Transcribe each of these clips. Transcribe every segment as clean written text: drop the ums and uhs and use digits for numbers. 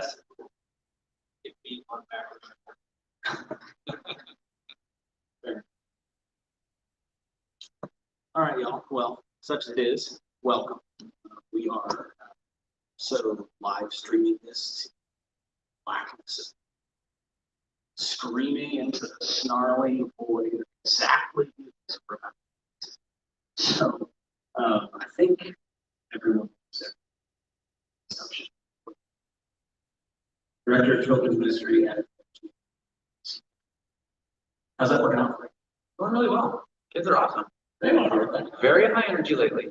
That's cool. It beat on backwards. All right, y'all. Well, such as it is, welcome. We are so live streaming this to blackness, screaming into the snarling void of exactly this we're about. So I think everyone knows assumption. Director of Children's Ministry at how's that working out for you? Going really well. Kids are awesome. They are. Very high energy lately,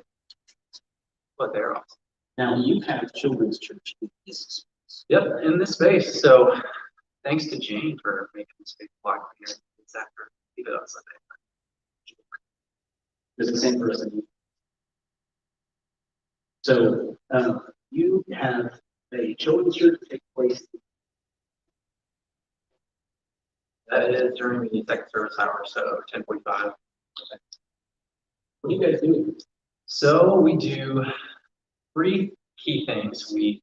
but they're awesome. Now you have children's church in this space. Yep, in this space. So thanks to Jane for making this big block here. It's after leave it on Sunday. It's the same person. So you have a children's church take place. That is during the second service hour, so 10:45. What do you guys do? So we do 3 key things. We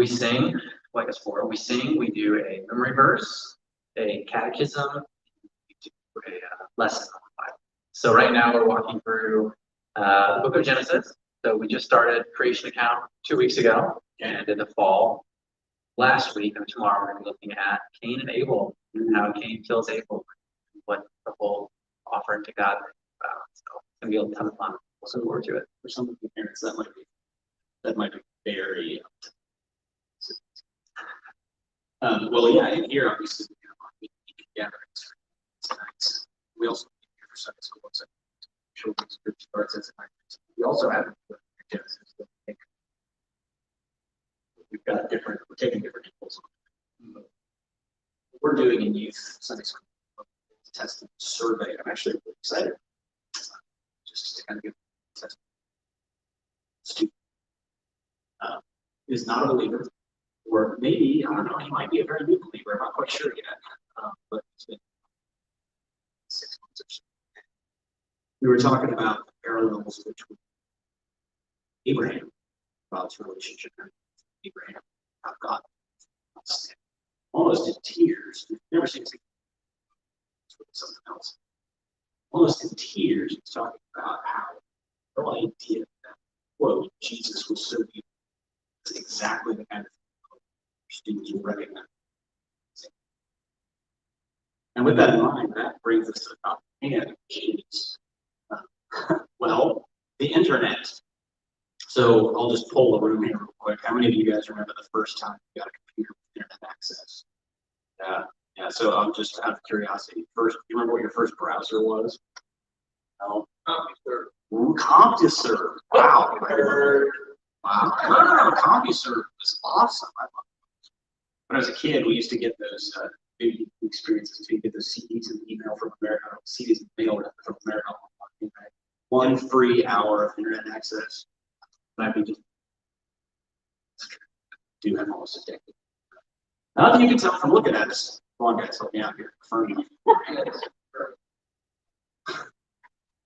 sing, like a sport. We sing, we do a memory verse, a catechism, we do a lesson on the Bible. So right now we're walking through the book of Genesis. So we just started creation account 2 weeks ago, and in the fall, last week and tomorrow we're going to be looking at Cain and Abel and how Cain kills Abel, what the whole offering to God. So it's going to be a ton of fun. Looking forward to it. For some of the parents, that might be very. Well, yeah, in here obviously we gatherings tonight. We also here for Sunday school. So children's group starts at tonight. We also have Genesis. We've got we're taking different angles on it. We're doing in youth Sunday school testing survey. I'm actually really excited just to kind of give a test. Student is not a believer, or maybe, I don't know, he might be a very new believer. I'm not quite sure yet, but it's been 6 months or so. We were talking about the parallels between Abraham, God's relationship with Abraham, how God almost in tears. You've never seen something else. Almost in tears, he's talking about how the idea that, quote, Jesus was so beautiful. It's exactly the kind of thing students will recognize. And with that in mind, that brings us to the top and keys. Well, the internet. So I'll just poll the room here real quick. How many of you guys remember the first time you got a computer with internet access? Yeah. So I'm just out of curiosity. First, do you remember what your first browser was? No. CompuServe. Wow. Wow. No. CompuServe was awesome. I love it. When I was a kid, we used to get those big experiences. We get those CDs in the email from America, CDs in the mail from America. 1 free hour of internet access. Might be just do have almost a decade. Now you can tell from looking at us. Come on, guys, help me out here.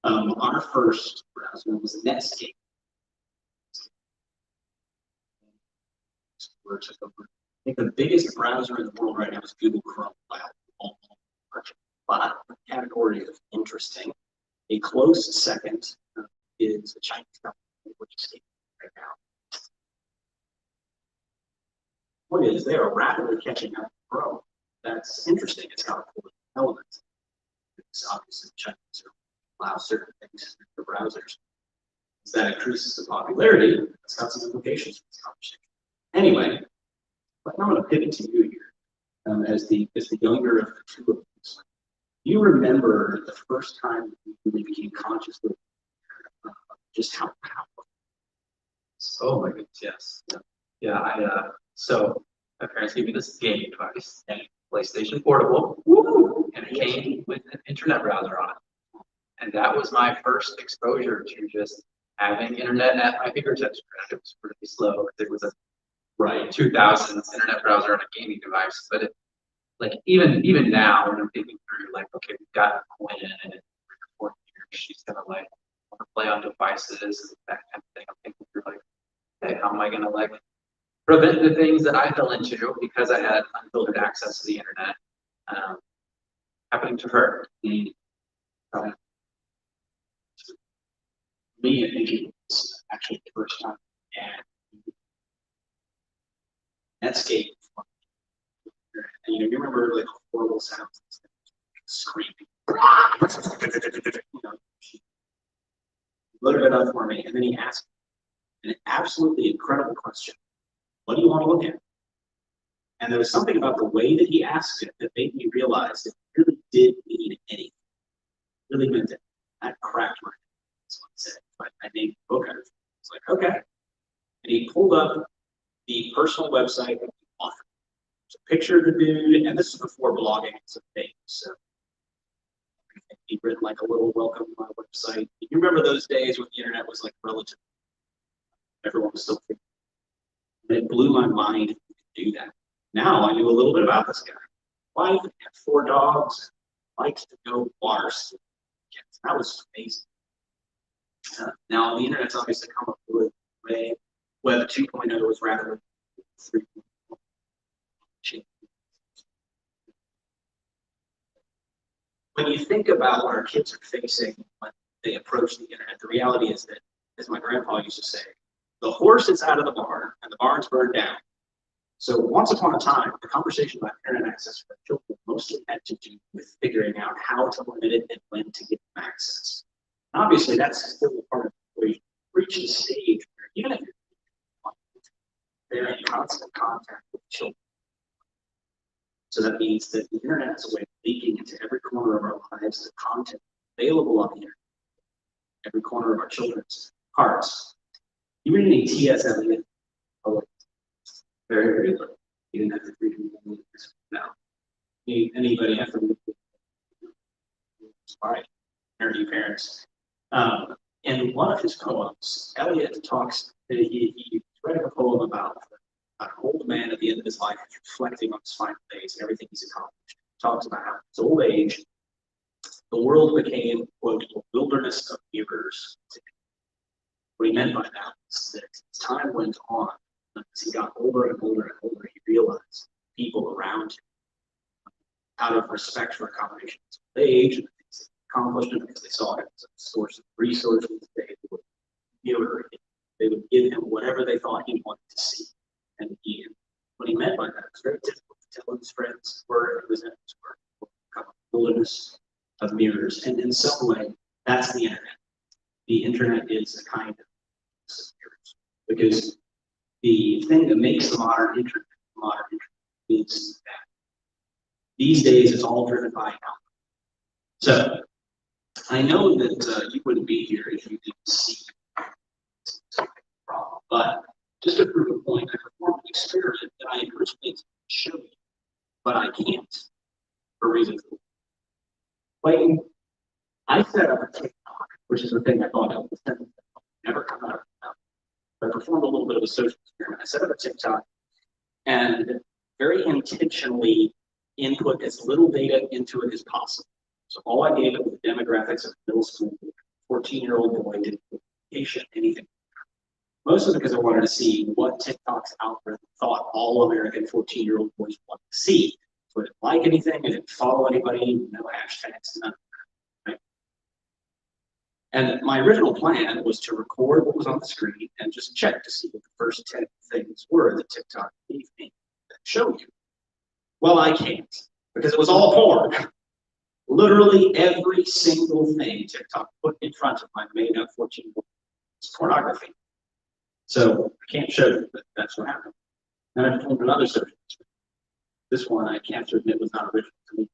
Our first browser was Netscape. I think the biggest browser in the world right now is Google Chrome. But the category of interesting, a close second is a Chinese company, which is right now. What is they are rapidly catching up to Chrome. That's interesting. It's got a cool element. It's obviously Chinese allow certain things in the browsers. As that increases the popularity, it's got some implications for this conversation. Anyway, but I'm going to pivot to you here as the younger of the two of us. You remember the first time you really became conscious of just how powerful. Oh my goodness, yes. Yeah, so my parents gave me this gaming device, PlayStation Portable, and it came with an internet browser on it. And that was my first exposure to just having internet at my fingertips. It was pretty slow. It was a 2000s internet browser on a gaming device, but it, like even now when I'm thinking through, like, okay, we've got Gwen in it for 4 years, she's gonna like want to play on devices and that kind of thing. I'm thinking through like, hey, how am I gonna like prevent the things that I fell into because I had unfiltered access to the internet happening to her. Me, I think it was actually the first time and Netscape. And you remember like horrible sounds, screaming. She loaded it up for me, and then he asked an absolutely incredible question. What do you want to look at? And there was something about the way that he asked it that made me realize that he really did mean anything. Really meant it. That cracked my head. That's what he said. But I named the book out of it. It's like, okay. And he pulled up the personal website of the author. There's a picture of the dude, and this was before blogging was a thing. So he'd written like a little welcome to my website. You remember those days when the internet was like relative? Everyone was still thinking. And it blew my mind to do that. Now I knew a little bit about this guy. Wife had 4 dogs, likes to go bars. That was amazing. Now the internet's obviously come up with way. Web 2.0 was rapidly 3.0. When you think about what our kids are facing when they approach the internet, the reality is that, as my grandpa used to say, the horse is out of the barn and the barn's burned down. So once upon a time, the conversation about internet access for children mostly had to do with figuring out how to limit it and when to give them access. And obviously, that's still a part of the equation. Reach the stage where even if they're in constant contact with children. So that means that the internet is a way of leaking into every corner of our lives the content available on the internet, every corner of our children's hearts. You read any T.S. Eliot? Oh, very, very little. You didn't have to read any now. Anybody have to read by nerdy parents. In one of his poems, Eliot talks, he read a poem about an old man at the end of his life who's reflecting on his final days and everything he's accomplished. He talks about how in his old age, the world became, quote, a wilderness of mirrors. What he meant by that was that as time went on, as he got older and older and older, he realized people around him, out of respect for a combination of his age and the things that he accomplished, and because they saw him as a source of resources, they would give him whatever they thought he wanted to see. And what he meant by that was very difficult to tell his friends where he was in his work, a wilderness of mirrors. And in some way, that's the internet. The internet is a kind of mirrors, because the thing that makes the modern internet is that these days it's all driven by algorithm. So I know that you wouldn't be here if you didn't see the problem, but just to prove a point, I performed an experiment that I originally show you, but I can't for reasons. Like, I set up a TikTok, which is the thing I thought I was never come out of my mouth. I performed a little bit of a social experiment. I set up a TikTok and very intentionally input as little data into it as possible. So all I gave it was the demographics of middle school, 14-year-old boy, didn't put patient, anything. Mostly because I wanted to see what TikTok's algorithm thought all American 14-year-old boys wanted to see. So I didn't like anything, I didn't follow anybody, no hashtags, none of that. Right? And my original plan was to record what was on the screen and just check to see what the first 10 things were that TikTok gave me that showed you. Well, I can't, because it was all porn. Literally every single thing TikTok put in front of my made-up 14-year-old is pornography. So I can't show you, but that's what happened. Then I performed another search. This one I can't admit was not original to me.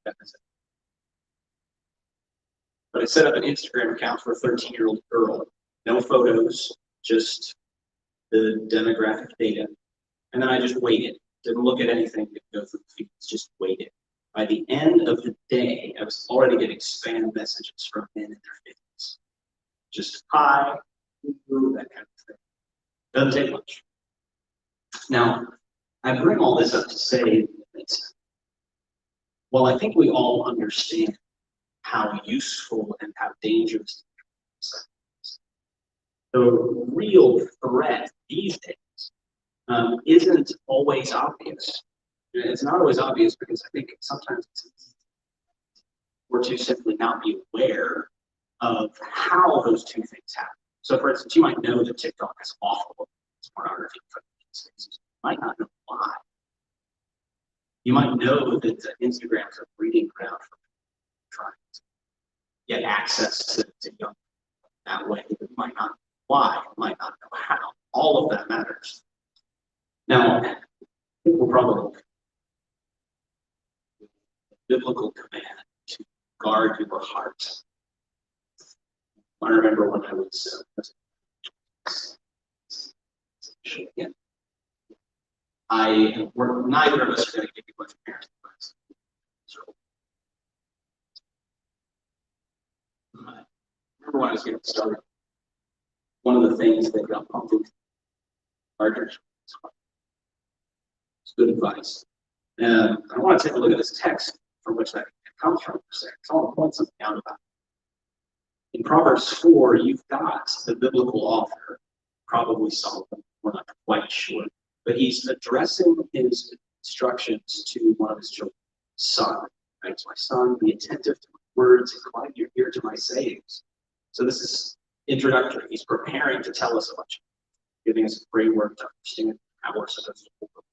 But I set up an Instagram account for a 13-year-old girl. No photos, just the demographic data. And then I just waited. Didn't look at anything, didn't go through the feeds, just waited. By the end of the day, I was already getting spam messages from men in their 50s. Just hi, that kind of thing. Doesn't take much. Now, I bring all this up to say that while I think we all understand how useful and how dangerous it is, the real threat these days isn't always obvious. It's not always obvious because I think sometimes it's easy or to simply not be aware of how those two things happen. So, for instance, you might know that TikTok is awful pornography, you might not know why. You might know that Instagram is a breeding ground for trying to get access to young people that way. You might not know why, you might not know how. All of that matters. Now, I think we'll probably biblical command to guard your heart. I remember when I was again. Neither of us are going to give you much parents advice. So, I remember when I was getting started, one of the things that got pumped into larger it's good advice. And I want to take a look at this text from which that comes from for a second. So I want to point something out about it. In Proverbs 4, you've got the biblical author, probably Solomon, we're not quite sure, but he's addressing his instructions to one of his children, son. Right? So my son, be attentive to my words, incline your ear to my sayings. So this is introductory. He's preparing to tell us a bunch, giving us a framework to understand how we're supposed to hold them.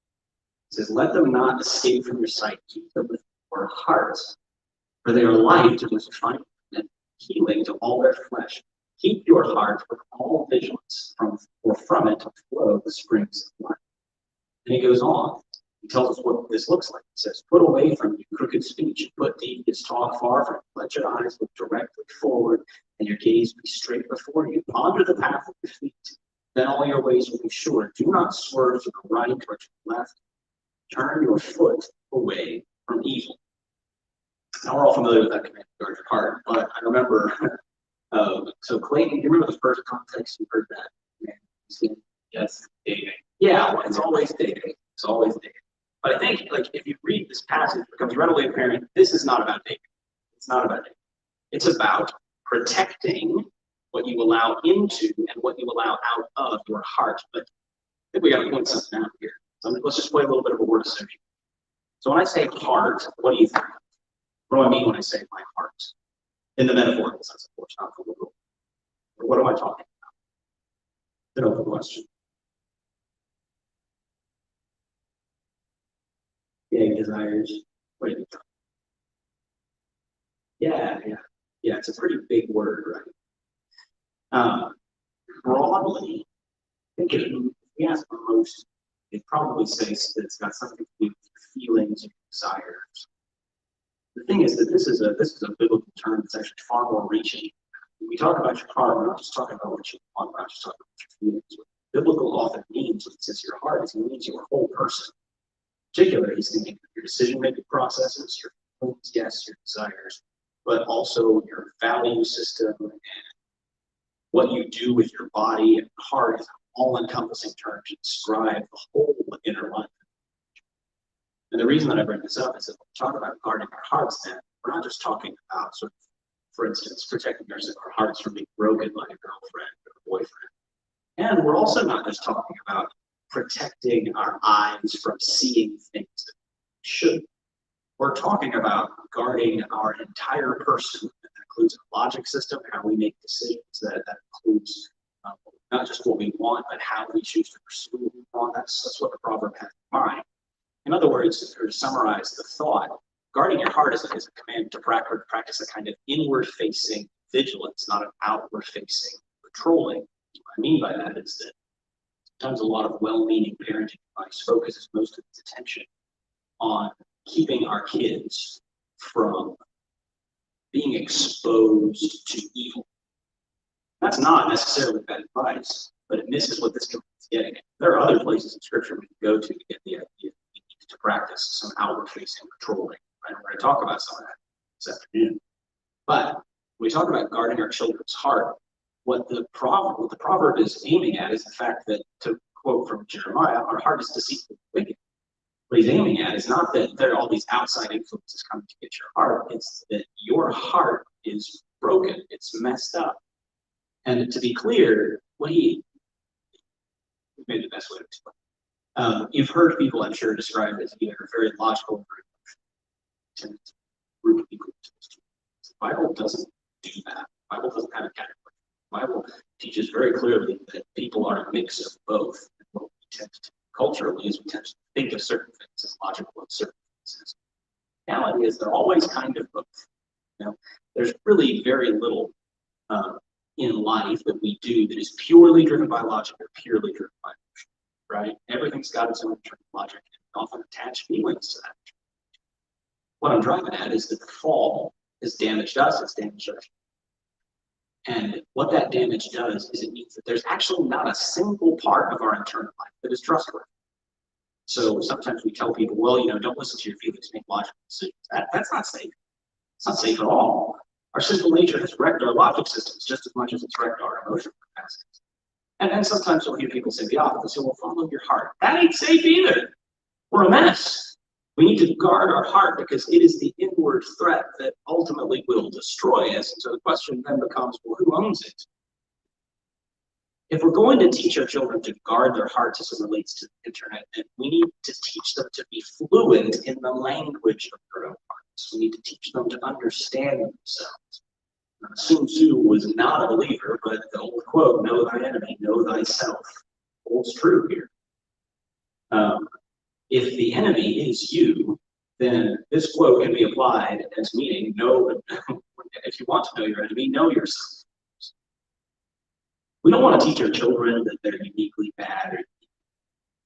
He says, let them not escape from your sight, keep them with your hearts, for they are life to those who find them, and healing to all their flesh. Keep your heart with all vigilance, for from it flow the springs of life. And he goes on. He tells us what this looks like. He says, put away from you crooked speech, put devious talk far from you. Let your eyes look directly forward, and your gaze be straight before you. Ponder the path of your feet. Then all your ways will be sure. Do not swerve to the right or to the left. Turn your foot away from evil. Now we're all familiar with that command to guard your heart, but I remember, so Clayton, do you remember the first context you heard that? Yes, dating. Yeah, well, it's always dating. It's always dating. But I think, like, if you read this passage, it becomes readily apparent this is not about dating. It's not about dating. It's about protecting what you allow into and what you allow out of your heart. But I think we got to point something out here. So let's just play a little bit of a word association. So when I say heart, what do you think? What do I mean when I say my heart? In the metaphorical sense, of course, not the literal. What am I talking about? It's an open question. Yeah, desires. What do you think? Yeah. It's a pretty big word, right? Broadly, I think if we ask most, it probably says that it's got something to do with feelings and desires. The thing is that this is a biblical term that's actually far more reaching. When we talk about your heart, we're not just talking about what you want, we're not just talking about your feelings. What biblical often means when it says your heart is it means your whole person. In particular, he's thinking of your decision-making processes, your feelings, yes, your desires, but also your value system and what you do with your body and heart is an all-encompassing term to describe the whole inner life. And the reason that I bring this up is that when we talk about guarding our hearts, then we're not just talking about sort of, for instance, protecting our hearts from being broken by a girlfriend or a boyfriend. And we're also not just talking about protecting our eyes from seeing things that we shouldn't. We're talking about guarding our entire person. That includes our logic system, how we make decisions. That includes not just what we want, but how we choose to pursue what we want. That's what the proverb has in mind. In other words, to summarize the thought, guarding your heart is a command to practice a kind of inward-facing vigilance, not an outward-facing patrolling. What I mean by that is that sometimes a lot of well-meaning parenting advice focuses most of its attention on keeping our kids from being exposed to evil. That's not necessarily bad advice, but it misses what this command is getting at. There are other places in Scripture we can go to get the idea to practice some outward-facing patrolling. Right? We're going to talk about some of that this afternoon. But when we talk about guarding our children's heart, what the proverb is aiming at is the fact that, to quote from Jeremiah, our heart is deceitful and wicked. What he's aiming at is not that there are all these outside influences coming to get your heart, it's that your heart is broken, it's messed up. And to be clear, what he made the best way to explain. You've heard people, I'm sure, describe it as either very logical or very emotional. Group people. The Bible doesn't do that. The Bible doesn't have a category. The Bible teaches very clearly that people are a mix of both. And what we tend to culturally is we tend to think of certain things as logical and certain things as reality is they're always kind of both. You know, there's really very little in life that we do that is purely driven by logic or purely driven by emotion, right? Everything's got its own internal logic and often attach feelings to that. What I'm driving at is that the fall has damaged us, it's damaged us. And what that damage does is it means that there's actually not a single part of our internal life that is trustworthy. So sometimes we tell people, well, don't listen to your feelings, make logical decisions. That's not safe. It's not safe at all. Our sinful nature has wrecked our logic systems just as much as it's wrecked our emotional capacities. And then sometimes you'll hear people say the opposite. Say, well, follow your heart. That ain't safe either. We're a mess. We need to guard our heart because it is the inward threat that ultimately will destroy us. And so the question then becomes, well, who owns it? If we're going to teach our children to guard their hearts as it relates to the internet, then we need to teach them to be fluent in the language of their own hearts. We need to teach them to understand themselves. Sun Tzu was not a believer, but the old quote, know thy enemy, know thyself, holds true here. If the enemy is you, then this quote can be applied as meaning, if you want to know your enemy, know yourself. We don't want to teach our children that they're uniquely bad, or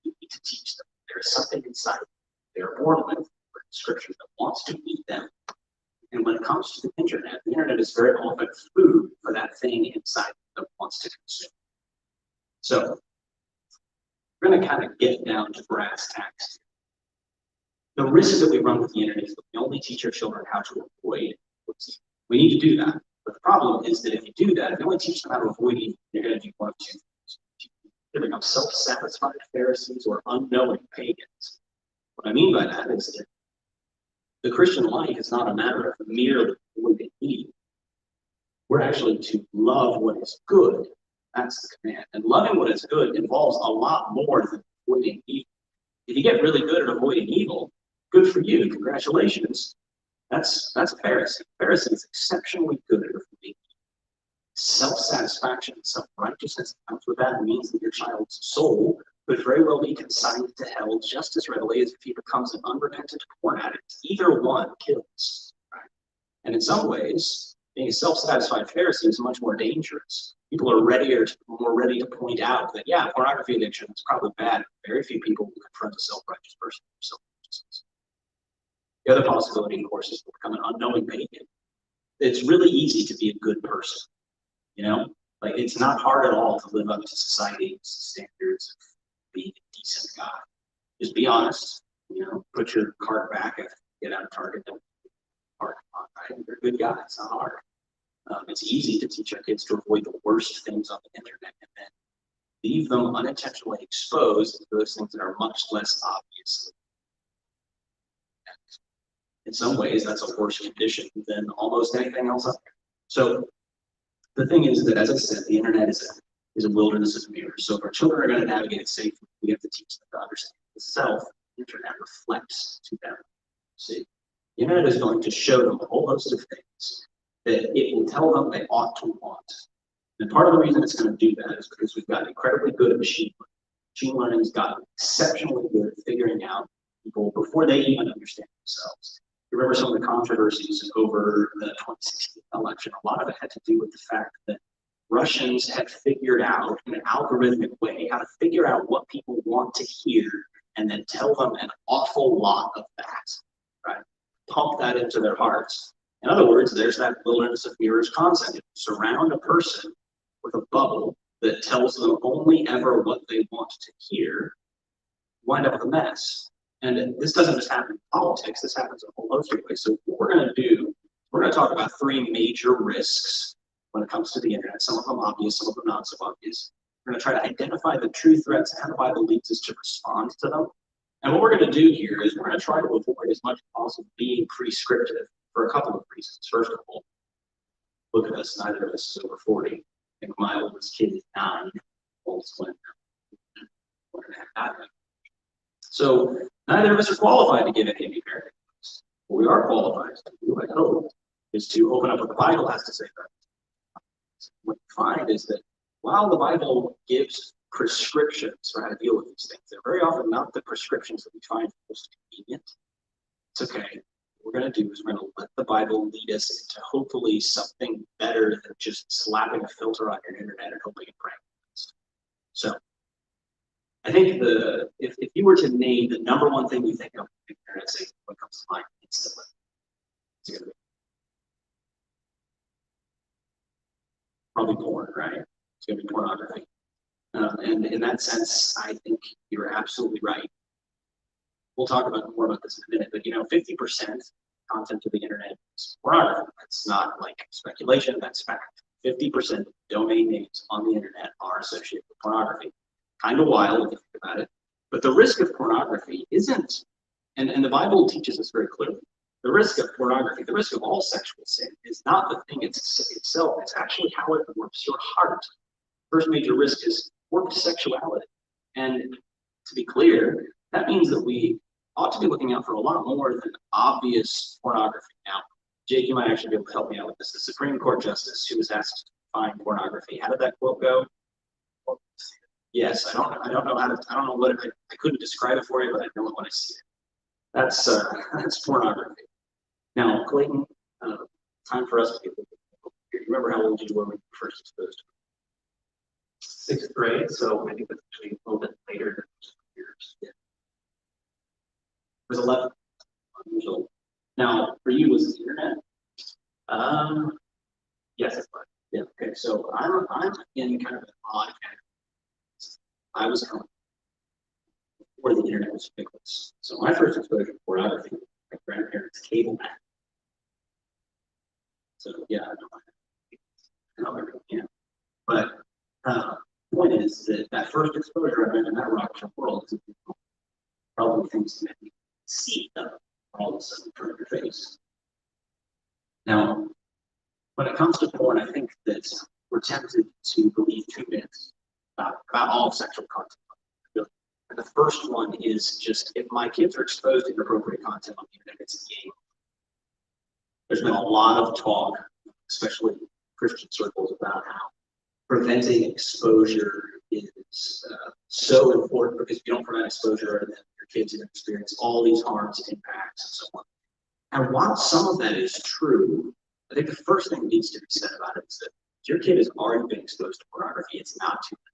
you need to teach them there is something inside they're born with, scripture that wants to eat them. And when it comes to the internet is very often food for that thing inside that wants to consume. So we're going to kind of get down to brass tacks. The risk that we run with the internet is that we only teach our children how to avoid what's. We need to do that. But the problem is that if you do that, if you only teach them how to avoid evil, you're going to do one of two things. They become self-satisfied Pharisees or unknowing pagans. What I mean by that is that the Christian life is not a matter of merely avoiding evil. We're actually to love what is good. That's the command. And loving what is good involves a lot more than avoiding evil. If you get really good at avoiding evil, good for you. Congratulations. That's a Pharisee. Pharisee is exceptionally good at avoiding self-satisfaction, self-righteousness that comes with that means that your child's soul could very well be consigned to hell just as readily as if he becomes an unrepentant porn addict. Either one kills. Right? And in some ways, being a self-satisfied Pharisee is much more dangerous. People are more ready to point out that, yeah, pornography addiction is probably bad. Very few people will confront a self-righteous person for self-righteousness. The other possibility, of course, is to become an unknowing pagan. It's really easy to be a good person. Like it's not hard at all to live up to society's standards of being a decent guy. Just be honest, put your cart back and get out of Target. Don't park on, right? You're a good guy. It's not hard. It's easy to teach our kids to avoid the worst things on the internet and then leave them unintentionally exposed to those things that are much less obvious. In some ways, that's a worse condition than almost anything else out there. So the thing is that, as I said, the internet is a wilderness of mirrors. So if our children are going to navigate it safely, we have to teach them to understand the self the internet reflects to them. See, the internet is going to show them a whole host of things that it will tell them they ought to want. And part of the reason it's going to do that is because we've gotten incredibly good at machine learning. Machine learning has gotten exceptionally good at figuring out people before they even understand themselves. You remember some of the controversies over the 2016 election? A lot of it had to do with the fact that Russians had figured out in an algorithmic way how to figure out what people want to hear and then tell them an awful lot of that, right? Pump that into their hearts. In other words, there's that wilderness of mirrors concept. If you surround a person with a bubble that tells them only ever what they want to hear, you wind up with a mess. And this doesn't just happen in politics, this happens in a whole host of ways. So what we're going to do, we're going to talk about three major risks when it comes to the internet. Some of them obvious, some of them not so obvious. We're going to try to identify the true threats and how the Bible leads us to respond to them. And what we're going to do here is we're going to try to avoid as much as possible being prescriptive for a couple of reasons. First of all, look at us, neither of us is over 40. I think my oldest kid is 9. Oldest one, 1.5. So neither of us are qualified to give any parenting advice. What we are qualified to do, I hope, is to open up what the Bible has to say about it. What you find is that while the Bible gives prescriptions for how to deal with these things, they're very often not the prescriptions that we find most convenient. It's okay. What we're going to do is we're going to let the Bible lead us into hopefully something better than just slapping a filter on your internet and hoping it pranks. So I think if you were to name the number one thing you think of in internet safety, what comes to mind instantly? It's going to be probably porn, right? It's going to be pornography. And in that sense, I think you're absolutely right. We'll talk more about this in a minute, but 50% content of the internet is pornography. That's not like speculation, that's fact. 50% of domain names on the internet are associated with pornography. Kind of wild if you think about it. But the risk of pornography isn't, and the Bible teaches us very clearly, the risk of pornography, the risk of all sexual sin is not the thing itself, it's actually how it warps your heart. First major risk is warped sexuality. And to be clear, that means that we ought to be looking out for a lot more than obvious pornography. Now, Jake, you might actually be able to help me out with this. The Supreme Court Justice who was asked to define pornography. How did that quote go? Yes, I don't know how to, I don't know what I couldn't describe it for you, but I know it when I see it. That's pornography. Now, Clayton, time for us to get a little bit. You remember how old you were when you were first exposed to it? 6th grade, so I think that's actually a little bit later than most years. Yeah. It was 11 years old. Now, for you, was it the internet? Yes, it's fine. Yeah. Okay. So I'm in kind of an odd category. I was coming before the internet was ubiquitous. So my first exposure to pornography was my grandparents' cable net. So yeah, I know everything. Yeah. But the point is that first exposure I've been in that rocket world is probably things that you see them all of a sudden in front of your face. Now, when it comes to porn, I think that we're tempted to believe two myths about all sexual content. And the first one is just if my kids are exposed to inappropriate content on the internet, it's a game. There's been a lot of talk, especially in Christian circles, about how preventing exposure is so important because if you don't prevent exposure, then your kids are going to experience all these harms and impacts and so on. And while some of that is true, I think the first thing that needs to be said about it is that if your kid has already been exposed to pornography, it's not too late.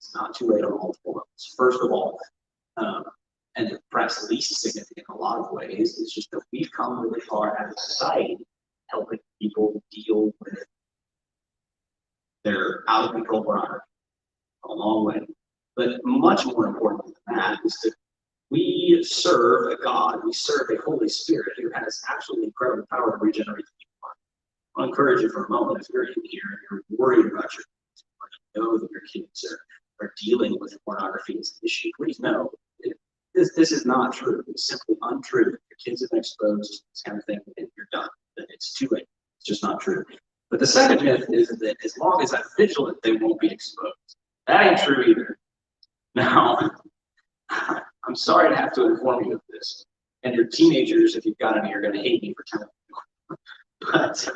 It's not too late on multiple levels. First of all, and perhaps least significant in a lot of ways, is just that we've come really far as a society helping people deal with their out-of-control pornography. A long way. But much more important than that is that we serve a God, we serve a Holy Spirit who has absolutely incredible power to regenerate the human heart. I'll encourage you for a moment, if you're in here and you're worried about your kids, or you know that your kids are dealing with pornography as an issue, please know this is not true. It's simply untrue. If your kids have been exposed to this kind of thing, and you're done. Then it's too late. It's just not true. But the second myth is that as long as I'm vigilant, they won't be exposed. That ain't true either. Now, I'm sorry to have to inform you of this. And your teenagers, if you've got any, are going to hate me for telling you. But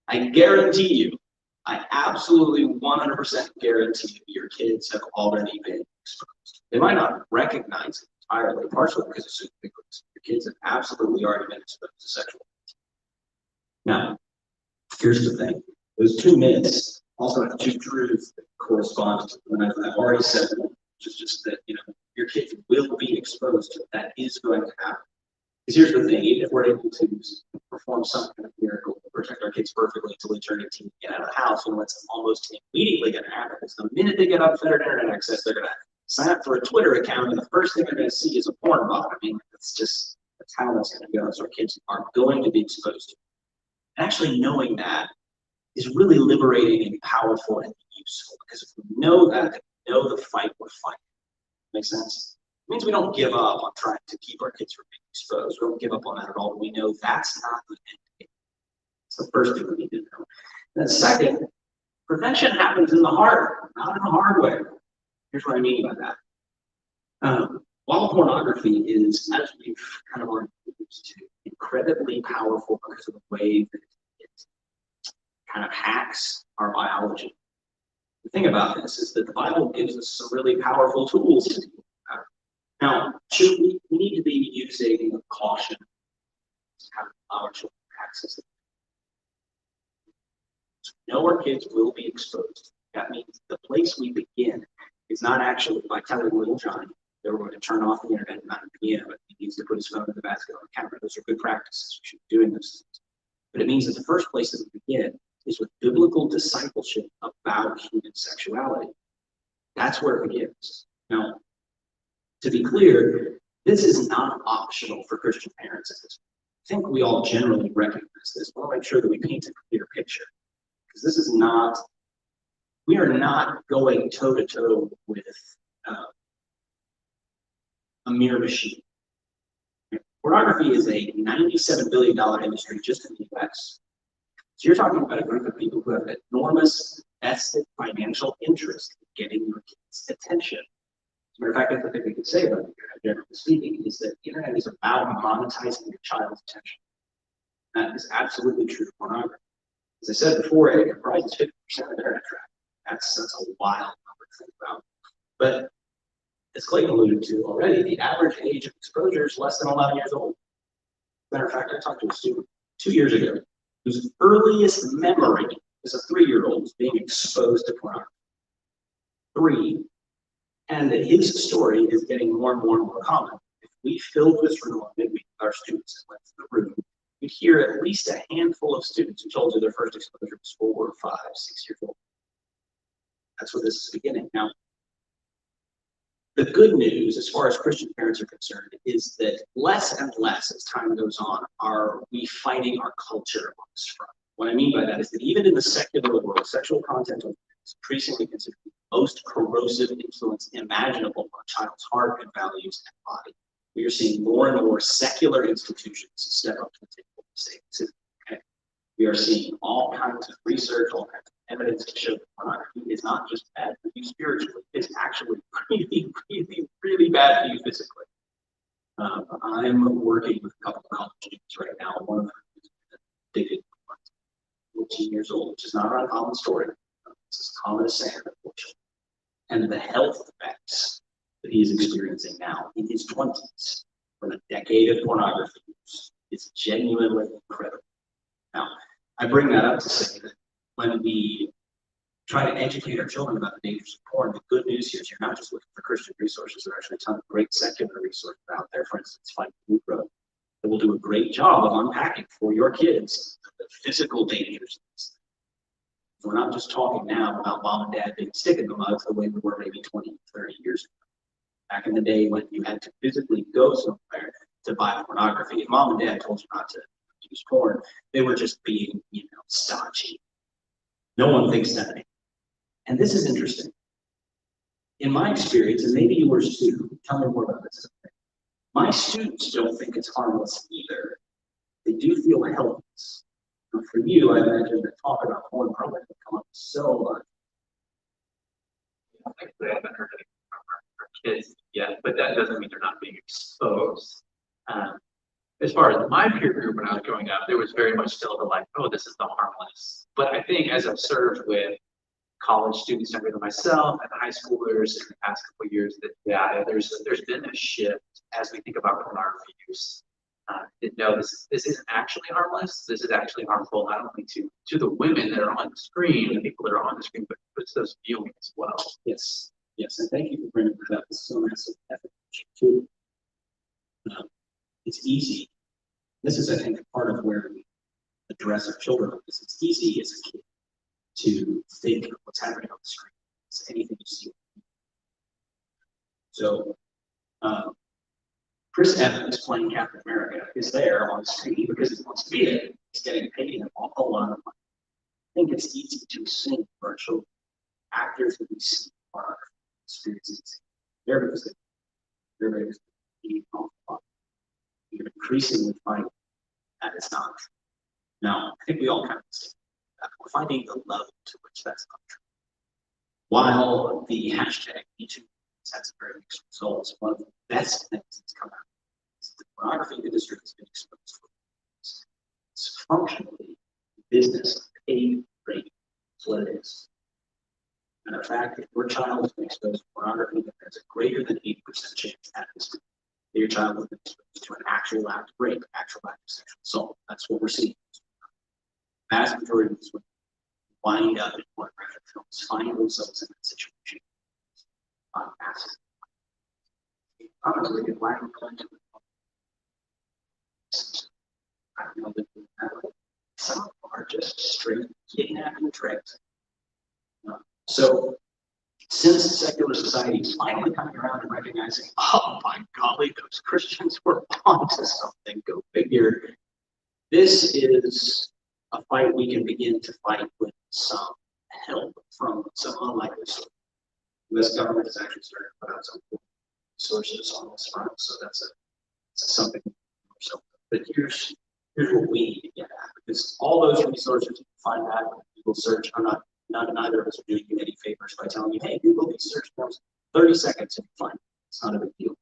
I guarantee you, I absolutely 100% guarantee your kids have already been exposed. They might not recognize it entirely, partially because it's super ubiquitous. Your kids have absolutely already been exposed to sexual content. Now, here's the thing. Those two myths also have two truths that correspond to them. And I've already said one, which is just that, your kids will be exposed to it. That is going to happen. Because here's the thing, even if we're able to perform some kind of miracle to protect our kids perfectly until they turn 18 and get out of the house, and what's almost immediately going to happen is the minute they get unfettered internet access, they're going to sign up for a Twitter account, and the first thing they're going to see is a porn bot. I mean, that's how that's going to go. So our kids are going to be exposed to it. Actually knowing that is really liberating and powerful and useful, because if we know that, we know the fight we're fighting. Make sense? It means we don't give up on trying to keep our kids from being exposed. We don't give up on that at all. We know that's not the end game. It's the first thing we need to know. And then second, prevention happens in the heart, not in the hardware. Here's what I mean by that. while pornography is, as we've kind of already used to, incredibly powerful because of the way that it kind of hacks our biology. The thing about this is that the Bible gives us some really powerful tools to do that. Now, we need to be using caution to have our children access it. So we know our kids will be exposed. That means the place we begin is not actually by telling little Johnny that we're going to turn off the internet at 9 p.m. but he needs to put his phone in the basket on the camera. Those are good practices. We should be doing those things. But it means that the first place that we begin is with biblical discipleship about human sexuality. That's where it begins. Now, to be clear, this is not optional for Christian parents at this point. I think we all generally recognize this. I want to make sure that we paint a clear picture. Because this is not, we are not going toe-to-toe with a mere machine. Pornography is a $97 billion industry just in the US. So you're talking about a group of people who have enormous vested financial interest in getting your kids' attention. As a matter of fact, that's the thing we could say about the internet, generally speaking, is that the internet is about monetizing your child's attention. That is absolutely true of pornography. As I said before, it comprises 50% of internet traffic. That's a wild number to think about. But as Clayton alluded to already, the average age of exposure is less than 11 years old. As a matter of fact, I talked to a student 2 years ago whose earliest memory as a 3-year-old was being exposed to pornography. 3. And his story is getting more and more common. If we filled this room on midweek with our students and went to the room, you'd hear at least a handful of students who told you their first exposure was 4, 5, 6 years old. That's where this is beginning. Now, the good news, as far as Christian parents are concerned, is that less and less as time goes on are we fighting our culture on this front. What I mean by that is that even in the secular world, sexual content is increasingly considered the most corrosive influence imaginable on a child's heart and values and body. We are seeing more and more secular institutions step up to the table and say, okay. We are seeing all kinds of research, all kinds of evidence to show that pornography is not just bad for you spiritually, it's actually really bad for you physically. I'm working with a couple of college students right now. One of them is addicted to 14 years old, which is not an uncommon story. It's as common as sand, unfortunately. And the health effects that he is experiencing now in his 20s from a decade of pornography use is genuinely incredible. Now, I bring that up to say that when we try to educate our children about the dangers of porn, the good news here is you're not just looking for Christian resources. There are actually a ton of great secular resources out there. For instance, Fight Blue Road that will do a great job of unpacking for your kids the physical dangers of this. We're not just talking now about mom and dad being stick in the mud the way we were maybe 20, 30 years ago. Back in the day when you had to physically go somewhere to buy pornography, if mom and dad told you not to use porn, they were just being, stodgy. No one thinks that anymore. And this is interesting. In my experience, and maybe yours too, tell me more about this. My students don't think it's harmless either. They do feel helpless. And for you, I imagine that talk about porn probably would come up so much. Actually, I haven't heard anything from our kids yet, but that doesn't mean they're not being exposed. As far as my peer group when I was growing up, there was very much still the like, oh, this is the harmless. But I think as I've served with college students younger than myself and high schoolers in the past couple of years, that there's been a shift as we think about pornography use. No, this isn't actually harmless. This is actually harmful not only to the women that are on the screen, the people that are on the screen, but to those viewing as well. Yes, and thank you for bringing that up. It's so nice of effort too. It's easy. This is, I think, part of where we address our children on this. It's easy as a kid to think of what's happening on the screen. It's anything you see. So, Chris Evans playing Captain America is there on the screen because he wants to be there. He's getting paid an awful lot of money. I think it's easy to assume for our children, actors that we see are experiences. They're because they're very you're increasingly finding that is not true. Now, I think we all kind of see that. We're finding the level to which that's not true. While the hashtag #MeToo it's had some very mixed results. One of the best things that's come out is the pornography industry has been exposed for this. It's functionally business paid rate. That's what it is. Matter of fact, if your child has been exposed to pornography, there's a greater than 80% chance at this that your child has been exposed to an actual act of rape, actual act of sexual assault. That's what we're seeing. The vast majority of these women wind up in pornographic films, find themselves in that situation. Massive. I'm a really good black and white. I don't know that some of them are just straight kidnapping tricks. So, since secular society is finally coming around and recognizing, oh my golly, those Christians were onto something, go figure. This is a fight we can begin to fight with some help from some unlikely sources. The U.S. government has actually started to put out some sources on this front, so that's something. But here's what we need to get at, because all those resources you can find that when Google search are neither of us are doing you any favors by telling you, hey, Google these search terms 30 seconds and find it. It's not a big deal.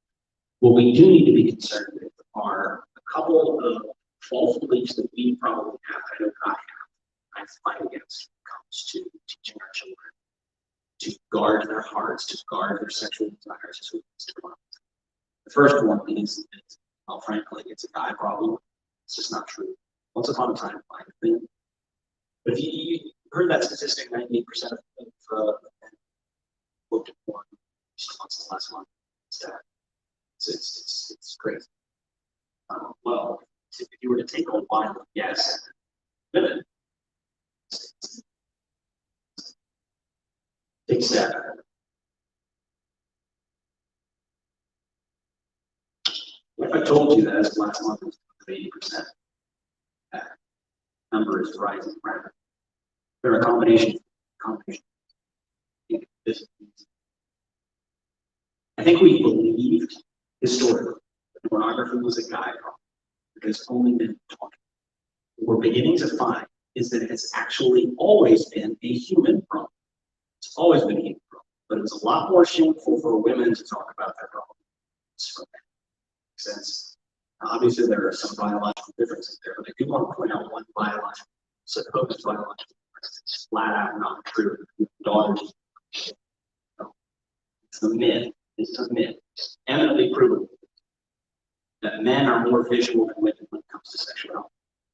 What we do need to be concerned with are a couple of false beliefs that we probably have. I know I have. I fight against when it comes to teaching our children to guard their hearts, to guard their sexual desires as we want. The first one is, well, frankly, it's a guy problem. It's just not true. Once upon a time, it might have been. But you heard that statistic, 98% of men looked at porn once in the last month. It's crazy. Well, if you were to take a wild guess, women, take a stab at it. If I told you that as last month was 80%, that number is rising rapidly. There are combinations. I think we believed historically that pornography was a guy problem because only men talk. What we're beginning to find is that it's actually always been a human problem. It's always been a human problem, but it's a lot more shameful for women to talk about that problem. Makes sense. Obviously, there are some biological differences there, but I do want to point out one supposed biological difference. It's flat out not true. Daughters, it's a myth. It's a myth. It's eminently proven that men are more visual than women when it comes to sexuality.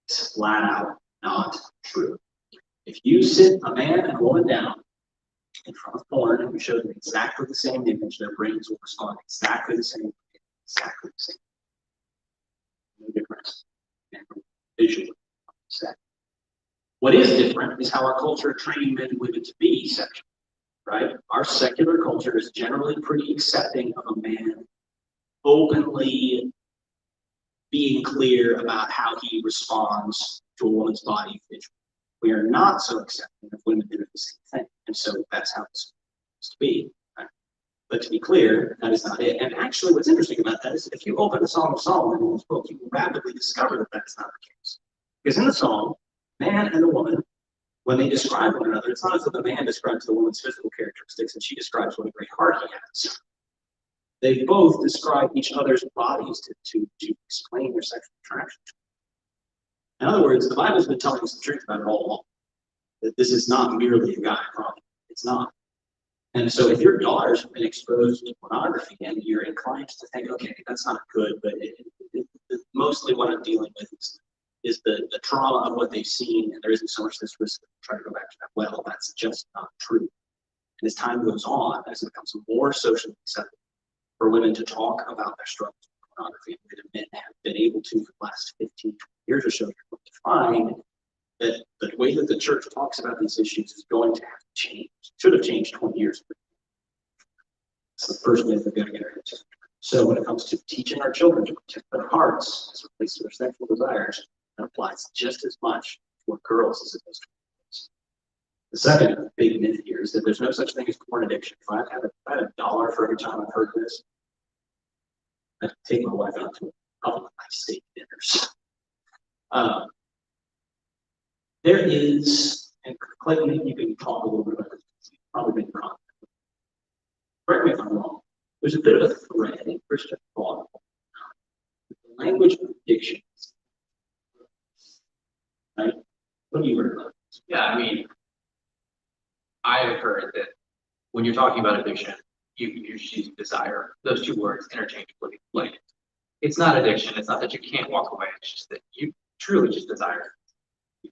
It's flat out not true. If you sit a man and a woman down in front of porn and you show them exactly the same image, their brains will respond exactly the same. Exactly the same. No difference. Visually. What is different is how our culture is training men and women to be sexual, right? Our secular culture is generally pretty accepting of a man openly being clear about how he responds to a woman's body visually. We are not so accepting of women doing the same thing. And so that's how it's supposed to be. Right? But to be clear, that is not it. And actually, what's interesting about that is if you open the Song of Solomon in this book, you will rapidly discover that that's not the case. Because in the song, man and the woman, when they describe one another, it's not as if the man describes the woman's physical characteristics and she describes what a great heart he has. They both describe each other's bodies to explain their sexual attraction. In other words, the Bible's been telling us the truth about it all along. That this is not merely a guy problem. It's not. And so if your daughters have been exposed to pornography and you're inclined to think, okay, that's not good, but mostly what I'm dealing with is the trauma of what they've seen, and there isn't so much this risk of trying to go back to that. Well, that's just not true. And as time goes on, as it becomes more socially acceptable for women to talk about their struggles with pornography, and men have been able to for the last 15, 20 years or so, you're going to find that the way that the church talks about these issues is going to have to change. It should have changed 20 years ago. It's the first myth we've got to get into. So when it comes to teaching our children to protect their hearts as it relates to their sexual desires, that applies just as much for girls as it does to boys. The second big myth here is that there's no such thing as porn addiction. If I had $1 for every time I've heard this, I'd take my wife out to a couple of my steak dinners. There is, and Clayton, maybe you can talk a little bit about this. You've probably been in contact with. Correct me if I'm wrong. there's a bit of a thread in Christian thought. The language of addiction, right? What do you heard about? Yeah, I mean, I have heard that when you're talking about addiction, you use desire. Those two words interchangeably. Like, it's not addiction. It's not that you can't walk away. It's just that you truly just desire. You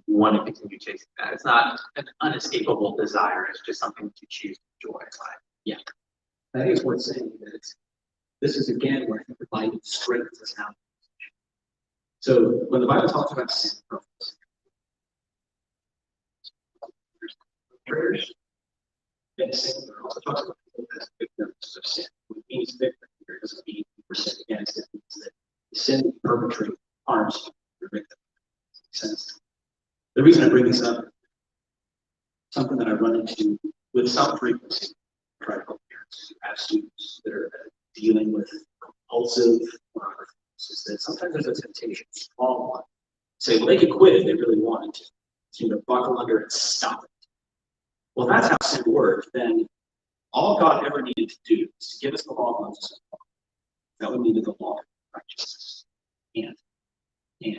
want to continue chasing that. It's not an unescapable desire. It's just something that you choose to enjoy. Yeah, I think it's worth saying that this is again where I think the Bible straightens us out. So when the Bible talks about sin, prayers, and sin, it also talks about people as victims of sin. What means victim here doesn't mean we're sin against it. It means that the sin you perpetrate harms your victim. Makes sense? The reason I bring this up, something that I run into with some frequency, try to help parents who have students that are dealing with compulsive pornography, is that sometimes there's a temptation, a strong one. Say, well, they could quit if they really wanted to. So, buckle under and stop it. Well, if that's how sin worked, then all God ever needed to do is to give us the law of Moses. That would needed the law of righteousness. And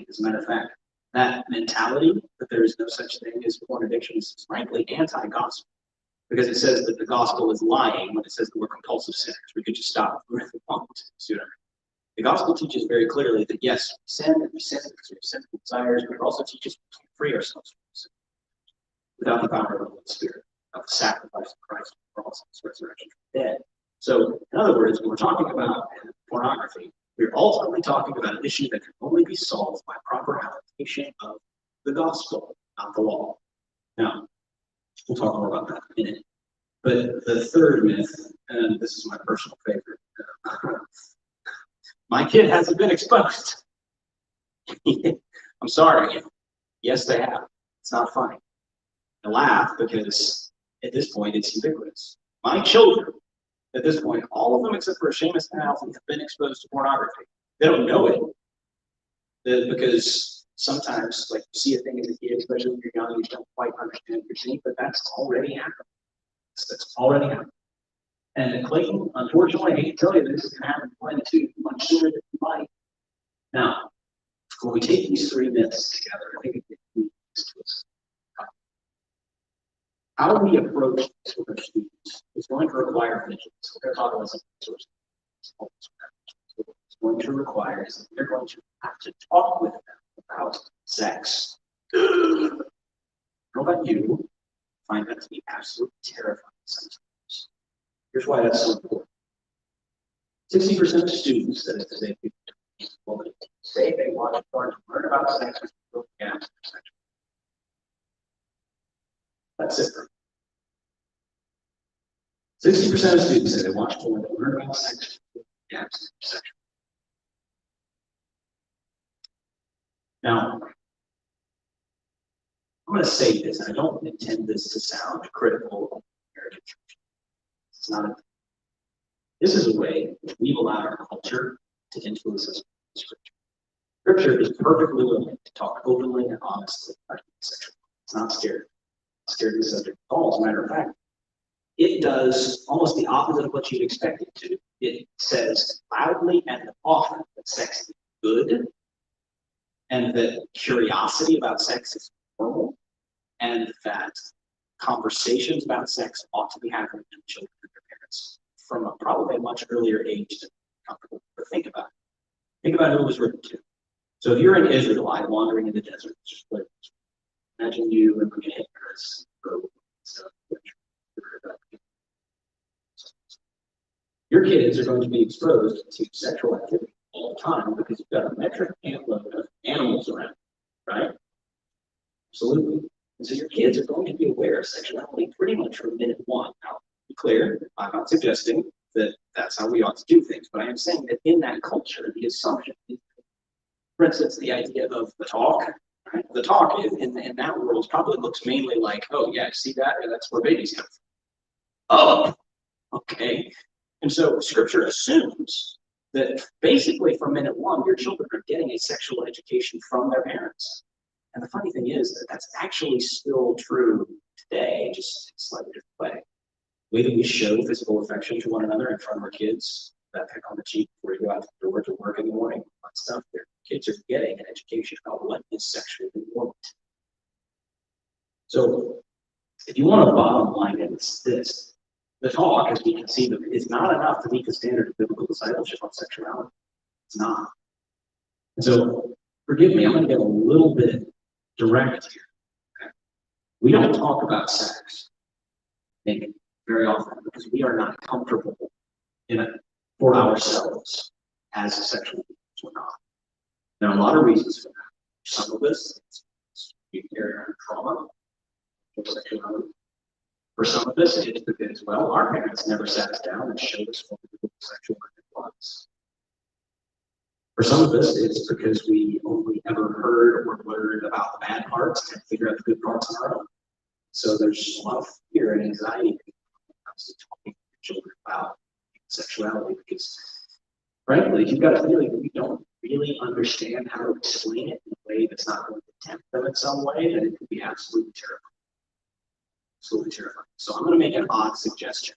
as a matter of fact, that mentality that there is no such thing as porn addiction is frankly anti-gospel. Because it says that the gospel is lying when it says that we're compulsive sinners. We could just stop. The gospel teaches very clearly that yes, we sin because we have sinful desires, but it also teaches we can free ourselves from sin without the power of the Holy Spirit, without the sacrifice of Christ for all sins, resurrection from the dead. So, in other words, when we're talking about pornography, we're ultimately talking about an issue that can only be solved by proper application of the gospel, not the law. Now, we'll talk more about that in a minute. But the third myth, and this is my personal favorite, my kid hasn't been exposed. I'm sorry. Yes, they have. It's not funny. I laugh because at this point it's ubiquitous. My children, at this point, all of them except for Seamus and Alfie have been exposed to pornography. They don't know it because sometimes, like, you see a thing as a kid, especially when you're young, you don't quite understand what you're seeing, but that's already happened. That's already happened. And Clayton, unfortunately, I hate to tell you this is going to happen plenty much sooner than you might. Now, when we take these three myths together, I think it leads to us. How we approach this with our students is going to require vigilance. We're going to talk about some resources. It's going to require is that we're going to have to talk with them about sex. I don't know about you, I find that to be absolutely terrifying sometimes. Here's why that's so important. 60% of students that say they want to start to learn about sex with gaps in sex. That's it. 60% of students say they want to learn about sex with gaps in sex. Now, I'm going to say this, and I don't intend this to sound critical of American church. It's not. This is a way that we've allowed our culture to influence us with Scripture. Scripture is perfectly willing to talk openly and honestly about sexuality. It's not scared. It's scared of the subject at all. As a matter of fact, it does almost the opposite of what you'd expect it to. It says loudly and often that sex is good, and that curiosity about sex is normal, and that conversations about sex ought to be happening to children and their parents from probably a much earlier age than comfortable. But think about it. Think about who it was written to. So if you're an Israelite wandering in the desert, just like, imagine you and looking at Paris, your kids are going to be exposed to sexual activity all the time because you've got a metric load of animals around, right? Absolutely. And so your kids are going to be aware of sexuality pretty much from minute one. Now, to be clear, I'm not suggesting that that's how we ought to do things, but I am saying that in that culture, the assumption is, for instance, the idea of the talk, right? The talk in that world probably looks mainly like, oh, yeah, see that? Yeah, that's where babies come from. Oh, okay. And so Scripture assumes that basically from minute one, your children are getting a sexual education from their parents. And the funny thing is that that's actually still true today, just in a slightly different way. The way that we show physical affection to one another in front of our kids, that peck on the cheek before you go out the door to work in the morning, all that stuff, their kids are getting an education about what is sexually normal. So if you want a bottom line, it's this. The talk, as we can see, is not enough to meet the standard of biblical discipleship on sexuality. It's not. And so, forgive me, I'm going to get a little bit direct here. Okay? We don't talk about sex, I think, very often because we are not comfortable in it for ourselves as sexual beings. We're not. There are a lot of reasons for that. Some of us, we carry around trauma for sexuality. For some of us, it's because, well, our parents never sat us down and showed us what the sexuality was. For some of us, it's because we only ever heard or learned about the bad parts and figure out the good parts on our own. So there's a lot of fear and anxiety when it comes to talking to children about sexuality because, frankly, if you've got a feeling that we don't really understand how to explain it in a way that's not going to tempt them in some way, then it could be absolutely terrifying. Absolutely terrifying. So I'm going to make an odd suggestion.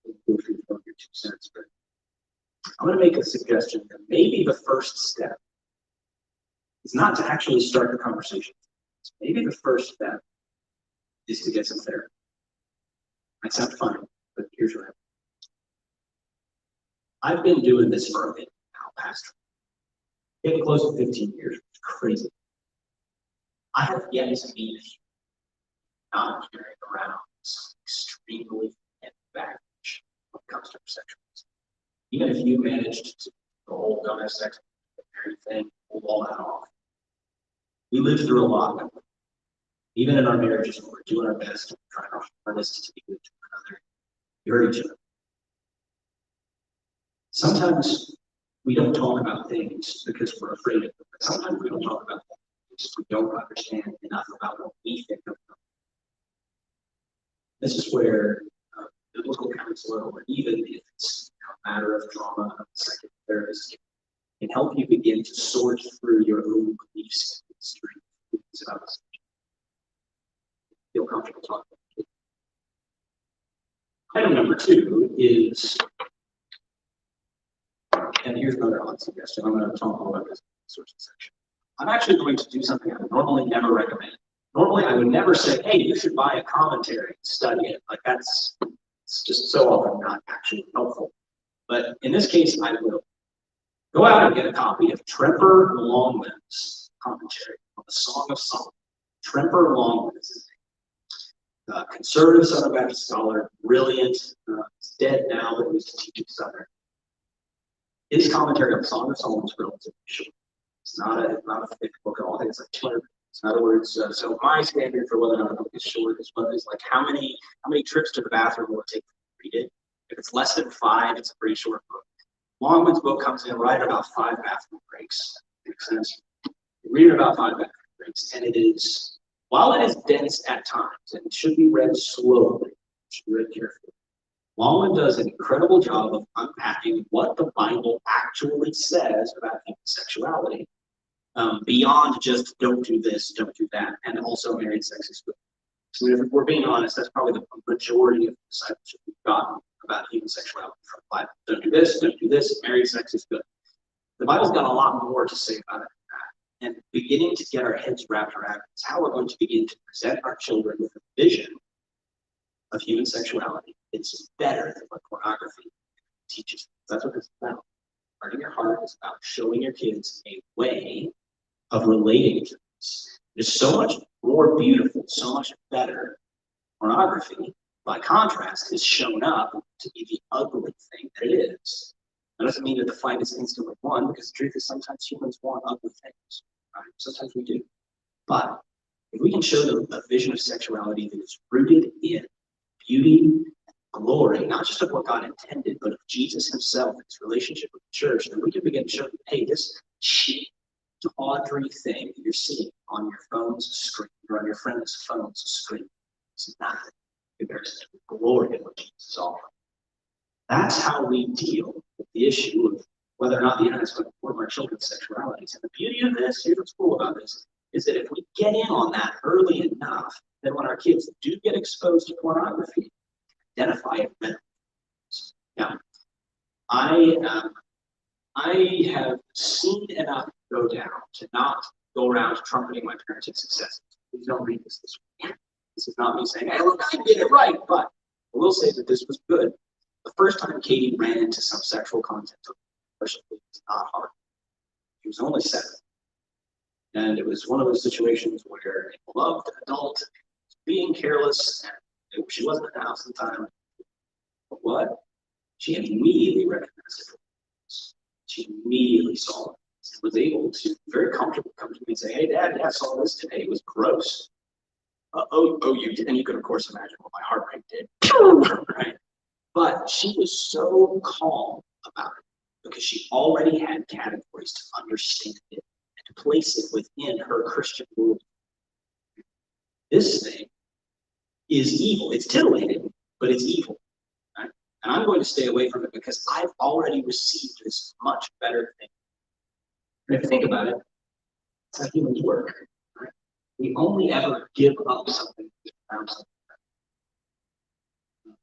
Feel free to throw your 2 cents, but I'm going to make a suggestion that maybe the first step is not to actually start the conversation. Maybe the first step is to get some therapy. Might sound funny, but here's what I've been doing this for a bit now, Pastor. Getting close to 15 years, it's crazy. I have yet to meet a human not carrying around some extremely heavy baggage when it comes to sexuality. Even if you managed to the whole don't have sex, married thing, pull all that off. We live through a lot. Even in our marriages, we're doing our best, trying our hardest to be good to one another. We hurt each other. Sometimes we don't talk about things because we're afraid of them. Sometimes we don't talk about things because we don't understand enough about what we think of them. This is where biblical counsel, or even if it's a matter of trauma, a psychic therapist can help you begin to sort through your own beliefs and strengths about this. Feel comfortable talking about it. Item number 2 is, and here's another odd suggestion. I'm going to talk more about this sorts of section. I'm actually going to do something I would normally never recommend. Normally, I would never say, hey, you should buy a commentary and study it. Like it's just so often not actually helpful. But in this case, I will. Go out and get a copy of Tremper Longman's commentary on the Song of Solomon. Tremper Longman is a conservative Southern Baptist scholar, brilliant. He's dead now, but he used to teach at Southern. His commentary on the Song of Solomon is relatively short. It's not a thick book at all. I think it's like 200. In other words, so my standard for whether or not a book is short is like how many trips to the bathroom will it take to read it? If it's less than 5, it's a pretty short book. Longman's book comes in right at about 5 bathroom breaks. Makes sense? You read it about 5 bathroom breaks, and it is, while it is dense at times, and it should be read slowly, it should be read carefully. Longman does an incredible job of unpacking what the Bible actually says about human sexuality. Beyond just don't do this, don't do that, and also married sex is good. So if we're being honest, that's probably the majority of the discipleship we've gotten about human sexuality from the Bible. Don't do this, married sex is good. The Bible's got a lot more to say about it than that. And beginning to get our heads wrapped around it is how we're going to begin to present our children with a vision of human sexuality. It's better than what pornography teaches. That's what this is about. Guarding your heart is about showing your kids a way of relating to this. It's so much more beautiful, so much better. Pornography, by contrast, is shown up to be the ugly thing that it is. That doesn't mean that the fight is instantly won, because the truth is sometimes humans want ugly things. Right? Sometimes we do. But if we can show them a vision of sexuality that is rooted in beauty and glory, not just of what God intended, but of Jesus himself and his relationship with the church, then we can begin to show them, hey, this cheap, tawdry thing that you're seeing on your phone's screen or on your friend's phone's screen is nothing compared to the glory of what Jesus is offering. That's how we deal with the issue of whether or not the internet is going to inform our children's sexualities. And the beauty of this, here's what's cool about this, is that if we get in on that early enough, then when our kids do get exposed to pornography, identify it better. Now, I have seen enough go down to not go around trumpeting my parenting successes. Please don't read this way. This is not me saying, hey, look, I did it right, but I will say that this was good. The first time Katie ran into some sexual content, especially, it was not hard. She was only 7. And it was one of those situations where a beloved adult was being careless, and she wasn't at the house at the time. But what? She immediately recognized it. She immediately saw it. And was able to very comfortably come to me and say, hey, Dad, I saw this today. It was gross. You did. And you could, of course, imagine what my heart rate did. Right? But she was so calm about it because she already had categories to understand it and to place it within her Christian world. This thing is evil. It's titillating, but it's evil. Right? And I'm going to stay away from it because I've already received this much better thing. And if you think about it, it's how humans work. Right? We only ever give up something to found something better.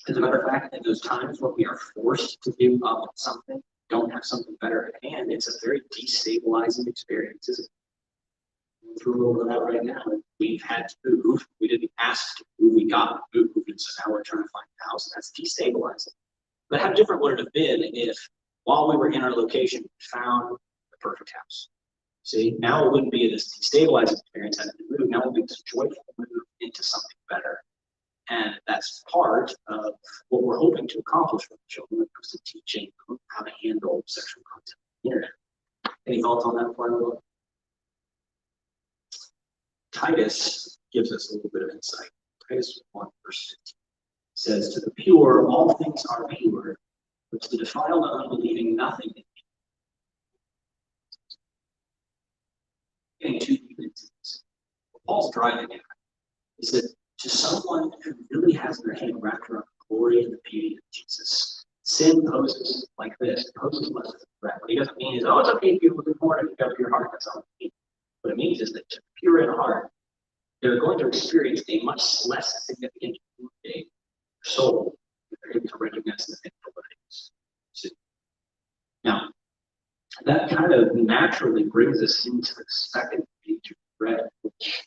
As a matter of fact, in those times when we are forced to give up something, don't have something better at hand, it's a very destabilizing experience, isn't it? We're through all of that right now. We've had to move. We didn't ask to move. We got moved, and so now we're trying to find a house. That's destabilizing. But how different would it have been if, while we were in our location, we found the perfect house? See, now it wouldn't be this destabilizing experience having to move. Now it would be this joyful move into something better. And that's part of what we're hoping to accomplish with the children when it comes to teaching them how to handle sexual content on the internet. Any thoughts on that before I move on? Titus gives us a little bit of insight. Titus 1, verse 15 says, to the pure, all things are pure, but to the defiled and unbelieving, nothing is getting too deep into this. What Paul's driving at is that to someone who really has their hand wrapped around the glory and the beauty of Jesus, sin poses like this. It poses less of a threat. What he doesn't mean is, oh, it's okay if you look more and you cover your heart. That's all it means. What it means is that to the pure in heart, they're going to experience a much less significant soul if they're able to recognize the thing for what it is. Now, that kind of naturally brings us into the second major threat, which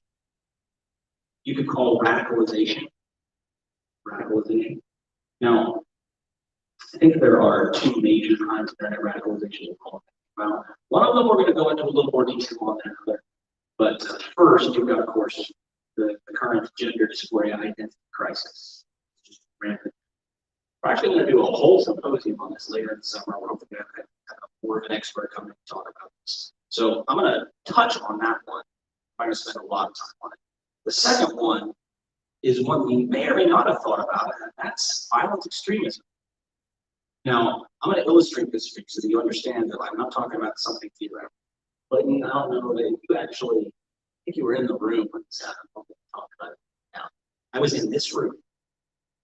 you could call radicalization. Radicalization. Now, I think there are 2 major kinds of internet radicalization. Well, one of them we're going to go into a little more detail on than another. But first, you've got, of course, the current gender dysphoria identity crisis. It's just rampant. We're actually going to do a whole symposium on this later in the summer. We're hoping to have more of an expert come and talk about this. So I'm going to touch on that one. I'm going to spend a lot of time on it. The second one is one we may or may not have thought about, and that's violent extremism. Now, I'm going to illustrate this for you so that you understand that I'm not talking about something theoretical. But you now know that you actually, I think you were in the room when this happened. We'll talk about it now. I was in this room.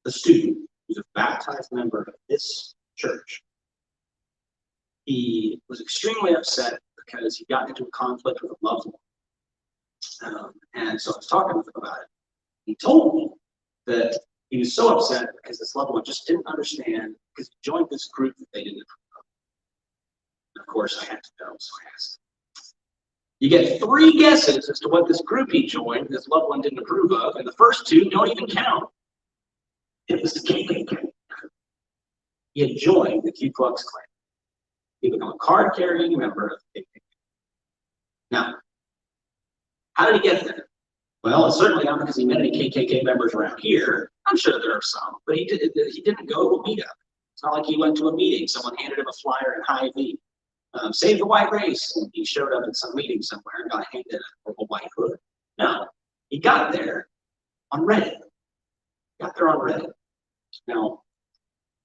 The student who's a baptized member of this church. He was extremely upset because he got into a conflict with a loved one. And so I was talking with him about it. He told me that he was so upset because this loved one just didn't understand because he joined this group that they didn't approve of. And of course, I had to know, so I asked him. You get 3 guesses as to what this group he joined, this loved one didn't approve of, and the first 2 don't even count. It was the KKK. He had joined the Ku Klux Klan. He became a card-carrying member of the KKK. Now, how did he get there? Well, it's certainly not because he met any KKK members around here. I'm sure there are some, but he didn't go to a meetup. It's not like he went to a meeting. Someone handed him a flyer in Hy-Vee. Save the white race. And he showed up at some meeting somewhere and got handed a purple white hood. No, he got there on Reddit. Now,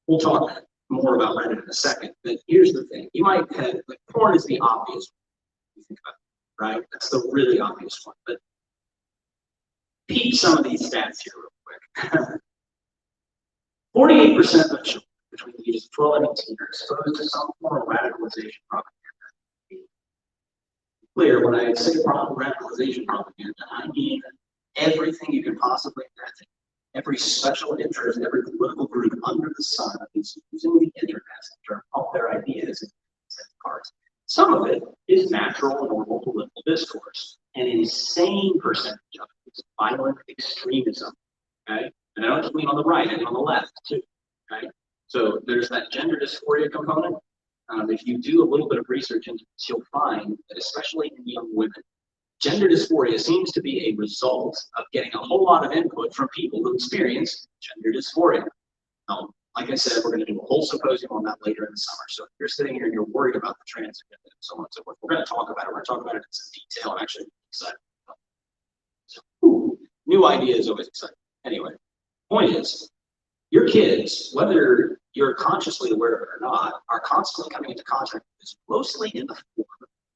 we'll talk more about Reddit in a second, but here's the thing. You might have, like, porn is the obvious one, you think about it, right? That's the really obvious one, but peep some of these stats here real quick. 48% of children between the ages of 12 and 18 are exposed to some form of radicalization propaganda. Clear, when I say radicalization propaganda, I mean everything you can possibly imagine. every special interest, every political group under the sun is using the internet to pump their ideas into cards. Some of it is natural, normal political discourse. An insane percentage of it is violent extremism. Okay, and I don't just mean on the right, I mean on the left too. Okay, so there's that gender dysphoria component. If you do a little bit of research into this, you'll find that especially in young women, gender dysphoria seems to be a result of getting a whole lot of input from people who experience gender dysphoria. Like I said, we're going to do a whole symposium on that later in the summer. So if you're sitting here and you're worried about the trans agenda and so on and so forth, we're going to talk about it. We're going to talk about it in some detail. I'm actually excited about it. So, new idea is always exciting. Anyway, point is, your kids, whether you're consciously aware of it or not, are constantly coming into contact with this, mostly in the form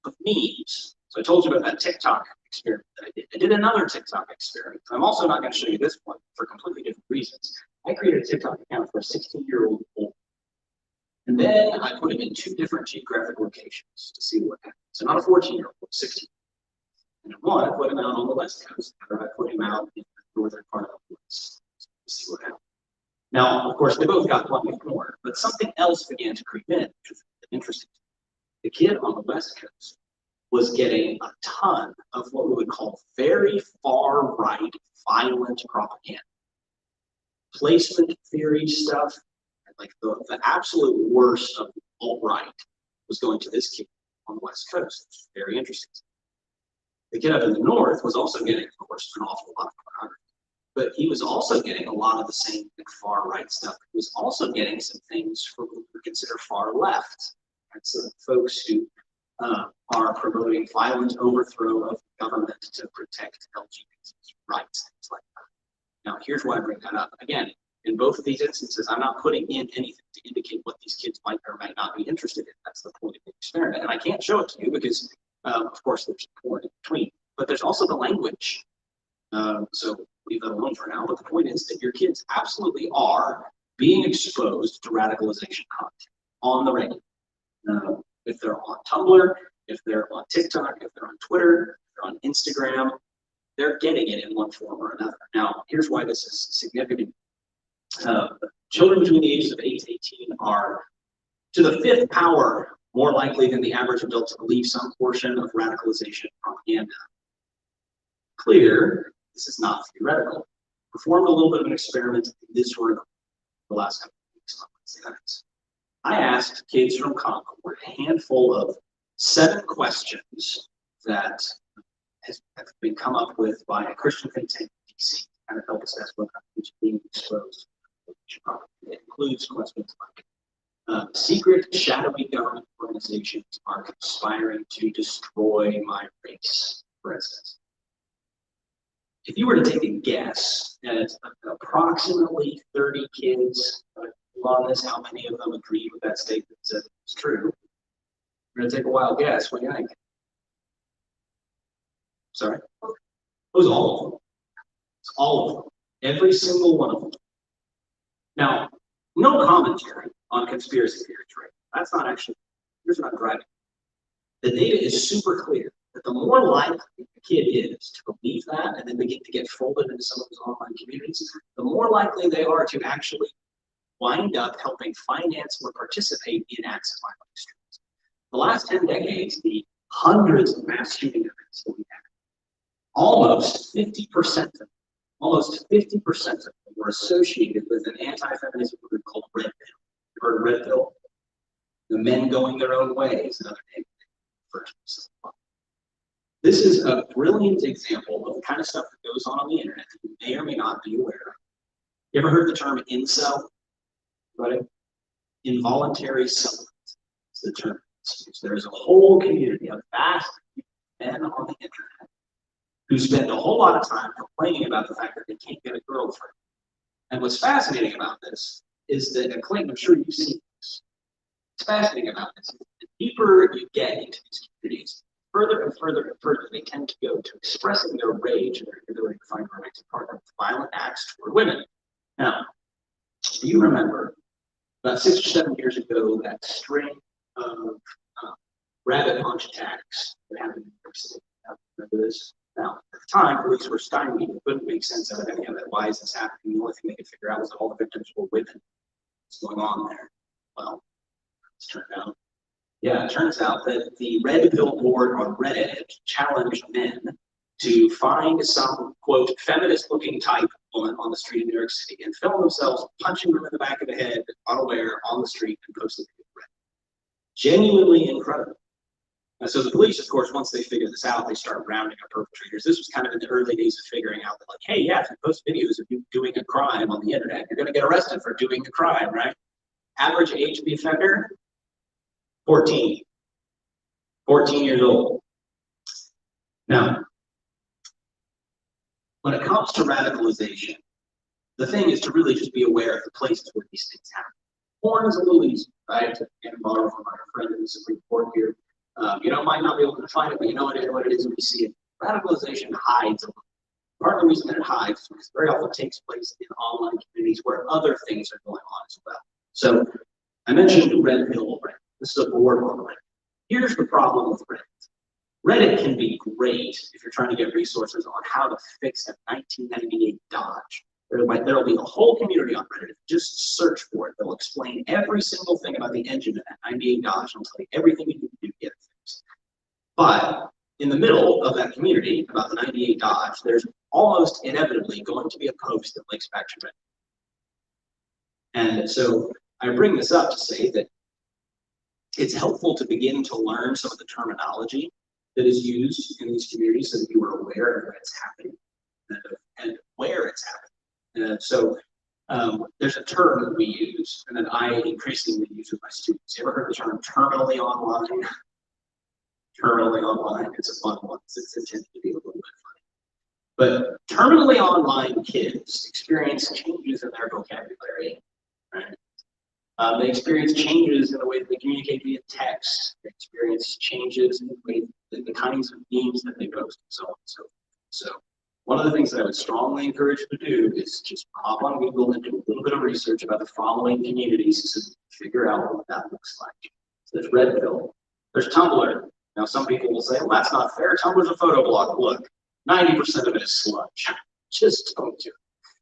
of memes. So I told you about that TikTok experiment that I did. I did another TikTok experiment. I'm also not going to show you this one for completely different reasons. I created a TikTok account for a 16-year-old boy. And then I put him in 2 different geographic locations to see what happened. So not a 14-year-old, but 16. And one, I put him out on the West Coast. And I put him out in the northern part of the woods to see what happened. Now, of course, they both got plenty of porn, but something else began to creep in, which is interesting. The kid on the West Coast was getting a ton of what we would call very far right violent propaganda. Placement theory stuff, like the absolute worst of the alt-right was going to this kid on the West Coast. It's very interesting. The kid up in the North was also getting, of course, an awful lot of pornography, but he was also getting a lot of the same far right stuff. He was also getting some things for what we would consider far left. And so folks who are promoting violent overthrow of government to protect LGBT rights, things like that. Now, here's why I bring that up. Again, in both of these instances, I'm not putting in anything to indicate what these kids might or might not be interested in. That's the point of the experiment. And I can't show it to you because, of course, there's porn in between. But there's also the language. So leave that alone for now. But the point is that your kids absolutely are being exposed to radicalization content on the regular. If they're on Tumblr, if they're on TikTok, if they're on Twitter, if they're on Instagram, they're getting it in one form or another. Now, here's why this is significant. Children between the ages of 8 to 18 are, to the 5th power, more likely than the average adult to believe some portion of radicalization propaganda. Clear, this is not theoretical. Performed a little bit of an experiment in this room the last couple of weeks on Wednesday nights. I asked kids from Concord a handful of 7 questions that have been come up with by a Christian think tank in DC to kind of help assess whether it's being exposed. It includes questions like secret, shadowy government organizations are conspiring to destroy my race, for instance. If you were to take a guess at approximately 30 kids on this, how many of them agree with that statement and said it's true? We're going to take a wild guess. What do you think? Sorry? It was all of them. It's all of them. Every single one of them. Now, no commentary on conspiracy theories, right? That's not actually, here's what I'm driving. The data is super clear that the more likely the kid is to believe that and then begin to get folded into some of those online communities, the more likely they are to actually wind up helping finance or participate in acts of violent extremism. The last 10 decades, the hundreds of mass shooting events that we have, almost 50% of them, of them were associated with an anti-feminism group called Red Pill. You heard of Red Pill? The men going their own way is another name for it. This is a brilliant example of the kind of stuff that goes on the internet that you may or may not be aware of. You ever heard the term incel? Right? Involuntary celibate is the term. There's a whole community of vast men on the internet who spend a whole lot of time complaining about the fact that they can't get a girlfriend. And what's fascinating about this is that, Clayton, I'm sure you've seen this. What's fascinating about this is the deeper you get into these communities, further and further and further they tend to go to expressing their rage and their inability to find a romantic partner with violent acts toward women. Now, do you remember about 6 or 7 years ago that string of rabbit punch attacks that happened in New York City? Remember this? Now, at the time, police were stymied. It couldn't make sense out of any of it. Why is this happening? The only thing they could figure out was that all the victims were women. What's going on there? Well, it turns out that the red pill board on Reddit had challenged men to find some, quote, feminist-looking type on the street in New York City and film themselves punching them in the back of the head, unaware, on the street, and posting it on Reddit. Genuinely incredible. And so the police, of course, once they figure this out, they start rounding up perpetrators. This was kind of in the early days of figuring out that, like, hey, yeah, if you post videos of you doing a crime on the internet, you're going to get arrested for doing a crime, right? Average age of the offender, 14. 14 years old. Now, when it comes to radicalization, the thing is to really just be aware of the places where these things happen. Porn is a little easy, right? And borrow from our friend in the Supreme Court here. Might not be able to define it, but you know what it is when you see it. Radicalization hides a little. Part of the reason that it hides is because very often takes place in online communities where other things are going on as well. So I mentioned Red Pill already. This is a board on Reddit. Here's the problem with Reddit. Reddit can be great if you're trying to get resources on how to fix a 1998 Dodge. There'll be a whole community on Reddit. Just search for it. They'll explain every single thing about the engine of that 98 Dodge and tell you everything you need to do to get it fixed. But in the middle of that community about the 98 Dodge, there's almost inevitably going to be a post that links back to Reddit. And so I bring this up to say that it's helpful to begin to learn some of the terminology that is used in these communities so that you are aware of what's happening and where it's happening. And so there's a term that we use and that I increasingly use with my students. You ever heard the term terminally online? Terminally online, it's a fun one. It's intended to be a little bit funny. But terminally online kids experience changes in their vocabulary, right? They experience changes in the way that they communicate via text. They experience changes in the kinds of memes that they post and so on and so forth. So one of the things that I would strongly encourage you to do is just hop on Google and do a little bit of research about the following communities to figure out what that looks like. So there's Red Pill. There's Tumblr. Now some people will say, well, that's not fair. Tumblr's a photo blog. Look, 90% of it is sludge. Just don't do it.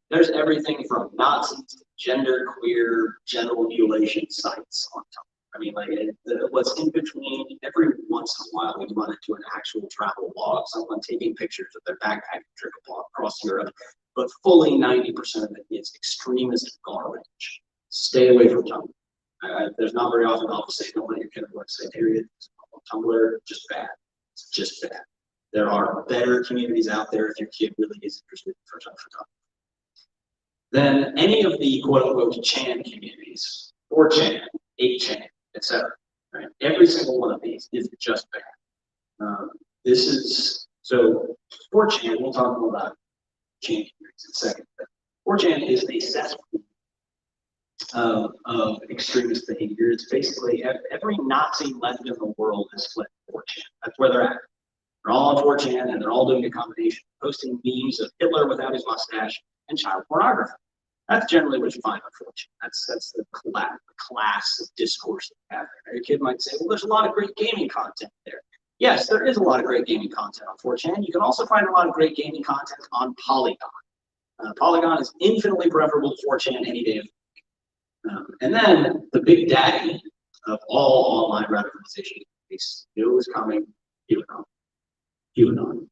There's everything from Nazis to gender queer genital mutilation sites on top. I mean, like what's in between, every once in a while we run into an actual travel blog, someone taking pictures of their backpacking trip across Europe, but fully 90% of it is extremist garbage. Stay away from Tumblr. There's not very often I'll say, don't let your kid on website, period. Tumblr, just bad. It's just bad. There are better communities out there if your kid really is interested for Tumblr. Then any of the quote-unquote Chan communities, 4chan, 8chan, etc. Right? Every single one of these is just bad. This is, so 4chan, we'll talk more about Chan communities in a second, but 4chan is a cesspool of extremist behavior. It's basically every Nazi left in the world has fled 4chan. That's where they're at. They're all on 4chan and they're all doing a combination, posting memes of Hitler without his mustache and child pornography. That's generally what you find on 4chan. That's the class of discourse that we have there. Your kid might say, well, there's a lot of great gaming content there. Yes, there is a lot of great gaming content on 4chan. You can also find a lot of great gaming content on Polygon. Polygon is infinitely preferable to 4chan any day of the week. And then the big daddy of all online radicalization is new is coming, QAnon. QAnon.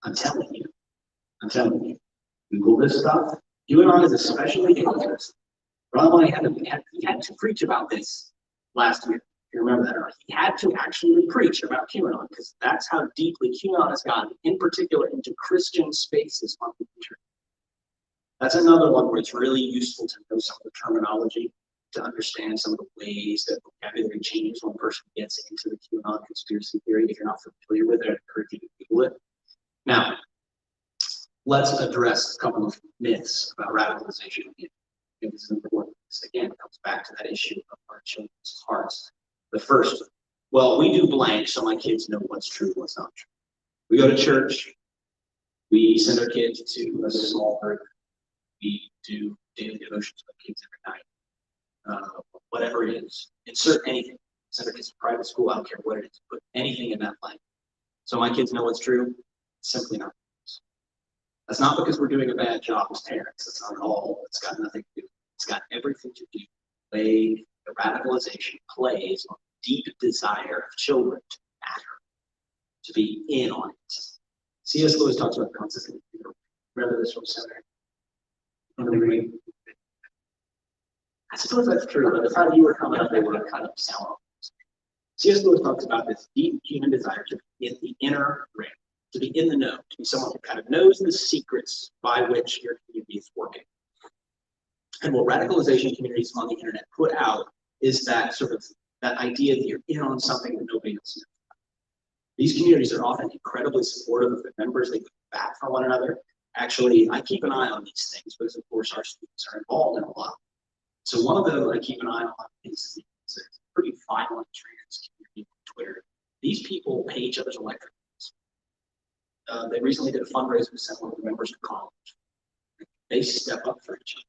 I'm telling you. Google this stuff. QAnon is especially dangerous. Ron had to preach about this last year. If you remember that, or he had to actually preach about QAnon because that's how deeply QAnon has gotten, in particular, into Christian spaces on the internet. That's another one where it's really useful to know some of the terminology, to understand some of the ways that vocabulary changes when a person gets into the QAnon conspiracy theory. If you're not familiar with it, I encourage you to Google it. Now, let's address a couple of myths about radicalization. I think this is important. This again comes back to that issue of our children's hearts. The first, well, we do blank so my kids know what's true, what's not true. We go to church. We send our kids to a small group. We do daily devotions with kids every night. Whatever it is, insert anything. Send our kids to private school. I don't care what it is. Put anything in that blank. So my kids know what's true. It's simply not. That's not because we're doing a bad job as parents. That's not at all. It's got nothing to do. It's got everything to do with the way the radicalization plays on the deep desire of children to matter, to be in on it. C.S. Lewis talks about consistent. Remember this from seminary? I suppose that's true, but the time you were coming up, they were kind of sour. C.S. Lewis talks about this deep human desire to be in the inner ring, to be in the know, to be someone who kind of knows the secrets by which your community is working. And what radicalization communities on the internet put out is that sort of that idea that you're in on something that nobody else knows. These communities are often incredibly supportive of their members. They go back for one another. Actually, I keep an eye on these things because, of course, our students are involved in a lot. So one of them I keep an eye on is a pretty violent trans community on Twitter. These people pay each other's electric bills. They recently did a fundraiser to send one of the members to college. They step up for each other.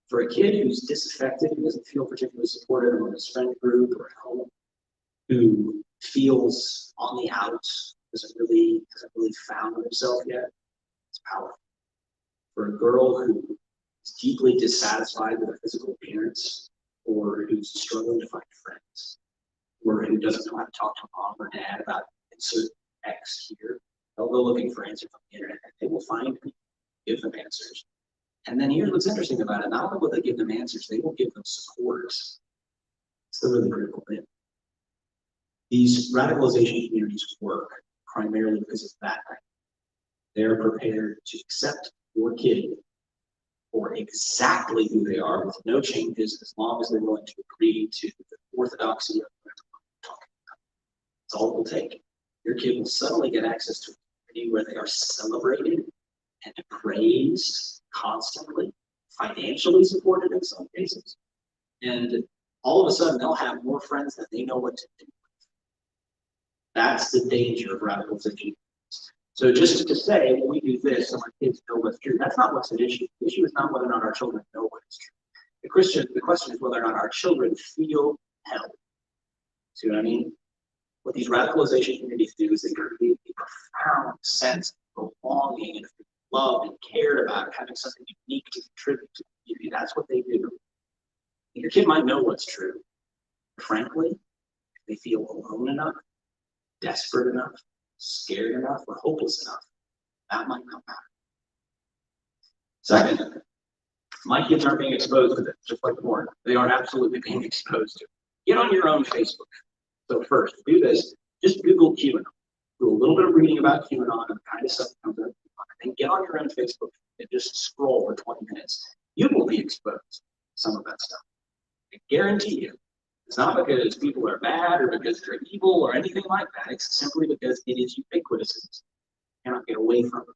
For a kid who's disaffected, who doesn't feel particularly supported in his friend group or at home, who feels on the outs, hasn't really found himself yet, it's powerful. For a girl who is deeply dissatisfied with her physical appearance, or who's struggling to find friends, or who doesn't know how to talk to mom or dad about insert X here, they'll go looking for answers on the internet, and they will find people, give them answers. And then here's what's interesting about it. Not only will they give them answers, they will give them supporters. It's the really critical thing. These radicalization communities work primarily because of that. They're prepared to accept your kid for exactly who they are with no changes as long as they're willing to agree to the orthodoxy of whatever we're talking about. That's all it will take. Your kid will suddenly get access to a community where they are celebrated and praised constantly, financially supported in some cases. And all of a sudden they'll have more friends than they know what to do with. That's the danger of radicalization. So just to say, when we do this, so our kids know what's true, that's not what's at issue. The issue is not whether or not our children know what is true. The question is whether or not our children feel held. See what I mean? What these radicalization communities do is they create a profound sense of belonging and loved and cared about, having something unique to contribute to the community. That's what they do. And your kid might know what's true. Frankly, if they feel alone enough, desperate enough, scared enough, or hopeless enough, that might come back. Second, my kids aren't being exposed to this, just like porn. They are absolutely being exposed to it. Get on your own Facebook. So first, do this. Just Google QAnon. Do a little bit of reading about QAnon and the kind of stuff that comes up. And get on your own Facebook and just scroll for 20 minutes. You will be exposed to some of that stuff. I guarantee you. It's not because people are bad or because they're evil or anything like that. It's simply because it is ubiquitous. You cannot get away from it.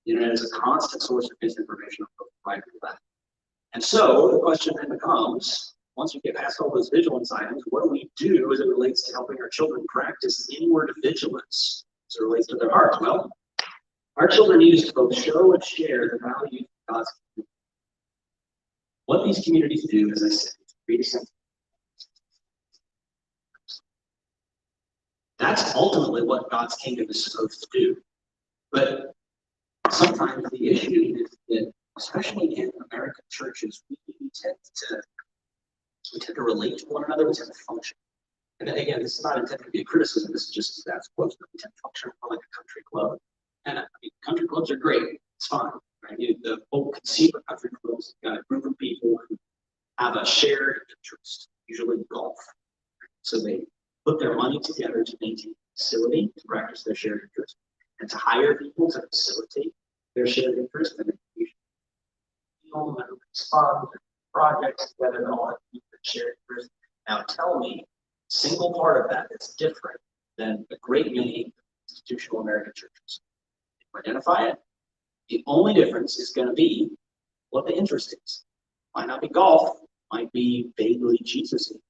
The internet is a constant source of misinformation on both sides of that. And so the question then becomes, once we get past all those vigilance items, what do we do as it relates to helping our children practice inward vigilance as it relates to their hearts? Well, our children need us to both show and share the values of God's community. What these communities do, as I said, is create a sense. That's ultimately what God's kingdom is supposed to do. But sometimes the issue is that, especially in American churches, we tend to relate to one another, we tend to function. And again, this is not intended to be a criticism, this is just a status quo. We tend to function more like a country club. And I mean, country clubs are great, it's fine. Right? The whole conceit of country clubs, you've got a group of people who have a shared interest, usually golf. So they put their money together to maintain a facility to practice their shared interest and to hire people to facilitate their shared interest, and then you funds and projects together and all that shared interest. Now tell me, single part of that that's different than a great many institutional American churches. Identify it. The only difference is going to be what the interest is. Might not be golf, might be vaguely Jesus-y.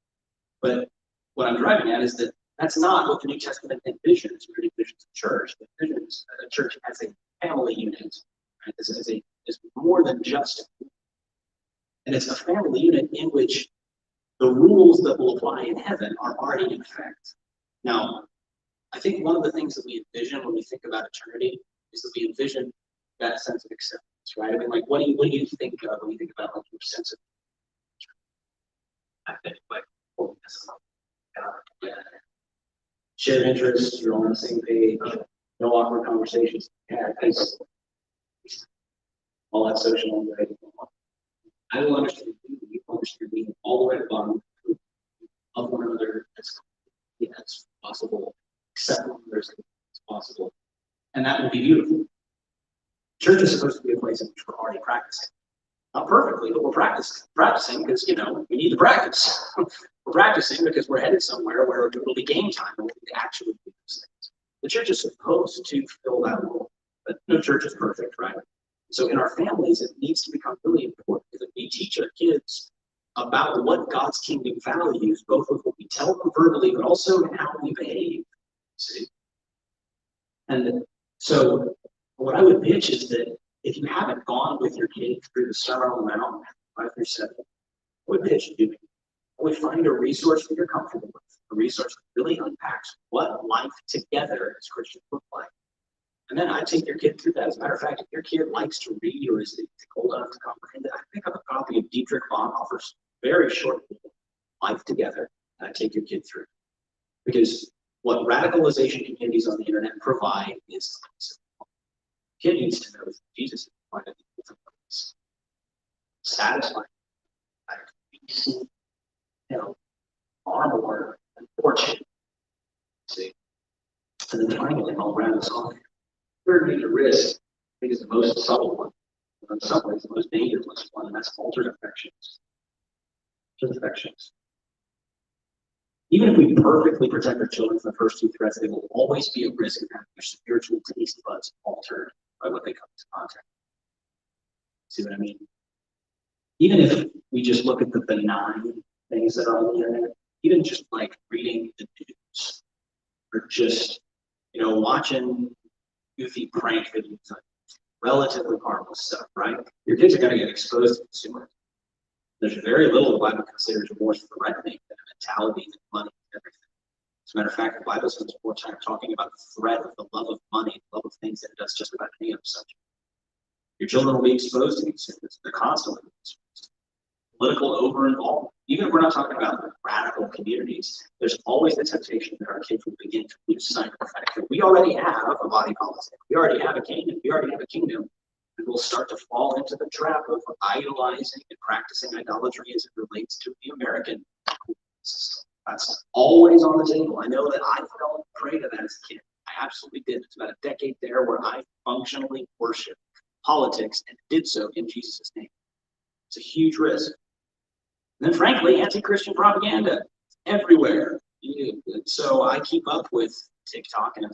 But what I'm driving at is that that's not what the New Testament envisions when it envisions a church. It envisions a church as a family unit. Right? This is more than just a unit. And it's a family unit in which the rules that will apply in heaven are already in effect. Now, I think one of the things that we envision when we think about eternity is that we envision that sense of acceptance, right? I mean, like, what do you think of when you think about like your sense of? I think like holiness. Yeah. Shared interests, you're on the same page, no awkward conversations. Yeah, because all that social anxiety. I will understand you will understand me all the way to the bottom of one another as possible, accept one another as possible. And that will be beautiful. Church is supposed to be a place in which we're already practicing. Not perfectly, but we're practicing because, we need to practice. We're practicing because we're headed somewhere where it will be game time and we'll actually do these things. The church is supposed to fill that role, but no church is perfect, right? So in our families, it needs to become really important that we teach our kids about what God's kingdom values, both with what we tell them verbally, but also in how we behave. See? And so what I would pitch is that if you haven't gone with your kid through the Sermon on the Mount, 5 through 7, I would pitch doing it. I would find a resource that you're comfortable with, a resource that really unpacks what life together as Christians look like. And then I'd take your kid through that. As a matter of fact, if your kid likes to read or is old enough to comprehend it, I'd pick up a copy of Dietrich Bonhoeffer's very short book, Life Together, and I'd take your kid through. Because what radicalization communities on the internet provide is the kid needs to know that Jesus is part of the place. Satisfying, peace, far more than fortune. See? And then finally, I'll round this off. Third major risk, I think, is the most subtle one. In some ways, the most dangerous one, and that's altered affections. Even if we perfectly protect our children from the first two threats, they will always be at risk of having their spiritual taste buds altered by what they come into contact with. See what I mean? Even if we just look at the benign things that are on the internet, even just like reading the news, or just, watching goofy prank videos, relatively harmless stuff, right? Your kids are going to get exposed to consumers. There's very little the Bible considers more threatening than mentality and money and everything. As a matter of fact, the Bible spends more time talking about the threat of the love of money, the love of things, than it does just about any other subject. Your children will be exposed to consumers. They're constantly exposed. Political over-involvement. Even if we're not talking about radical communities, there's always the temptation that our kids will begin to lose sight of the fact that we already have a body politic. We already have a kingdom. We already have a kingdom. And we'll start to fall into the trap of idolizing and practicing idolatry as it relates to the American system. That's always on the table. I know that I fell prey to that as a kid. I absolutely did. It's about a decade there where I functionally worshiped politics and did so in Jesus' name. It's a huge risk. And then, frankly, anti-Christian propaganda everywhere. So I keep up with TikTok in a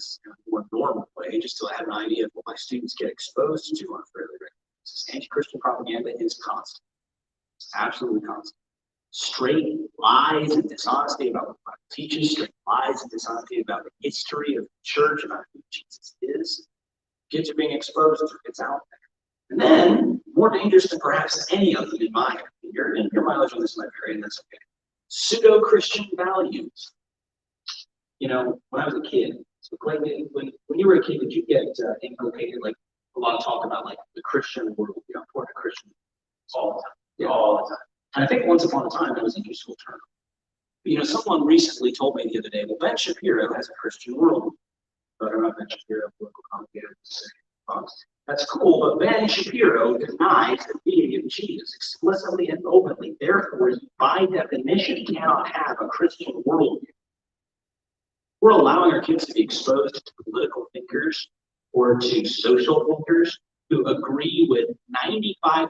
more normal way, just to have an idea of what my students get exposed to on a fairly regular basis. Anti-Christian propaganda is constant. It's absolutely constant. Straight lies and dishonesty about what the Bible teaches, straight lies and dishonesty about the history of the church, about who Jesus is. Kids are being exposed to it. It's out there. And then, more dangerous than perhaps any of them in my opinion, your mileage on this might vary, and that's okay. Pseudo-Christian values. When I was a kid, so when you were a kid, did you get inculcated like a lot of talk about like the Christian world, important Christian all the time? Yeah, all the time. And I think once upon a time that was a useful term. But, someone recently told me the other day, well, Ben Shapiro has a Christian world. But I'm not Ben Shapiro, political commentator. That's cool, but Ben Shapiro denies the deity of Jesus explicitly and openly. Therefore, he, by definition, cannot have a Christian worldview. We're allowing our kids to be exposed to political thinkers or to social thinkers who agree with 95%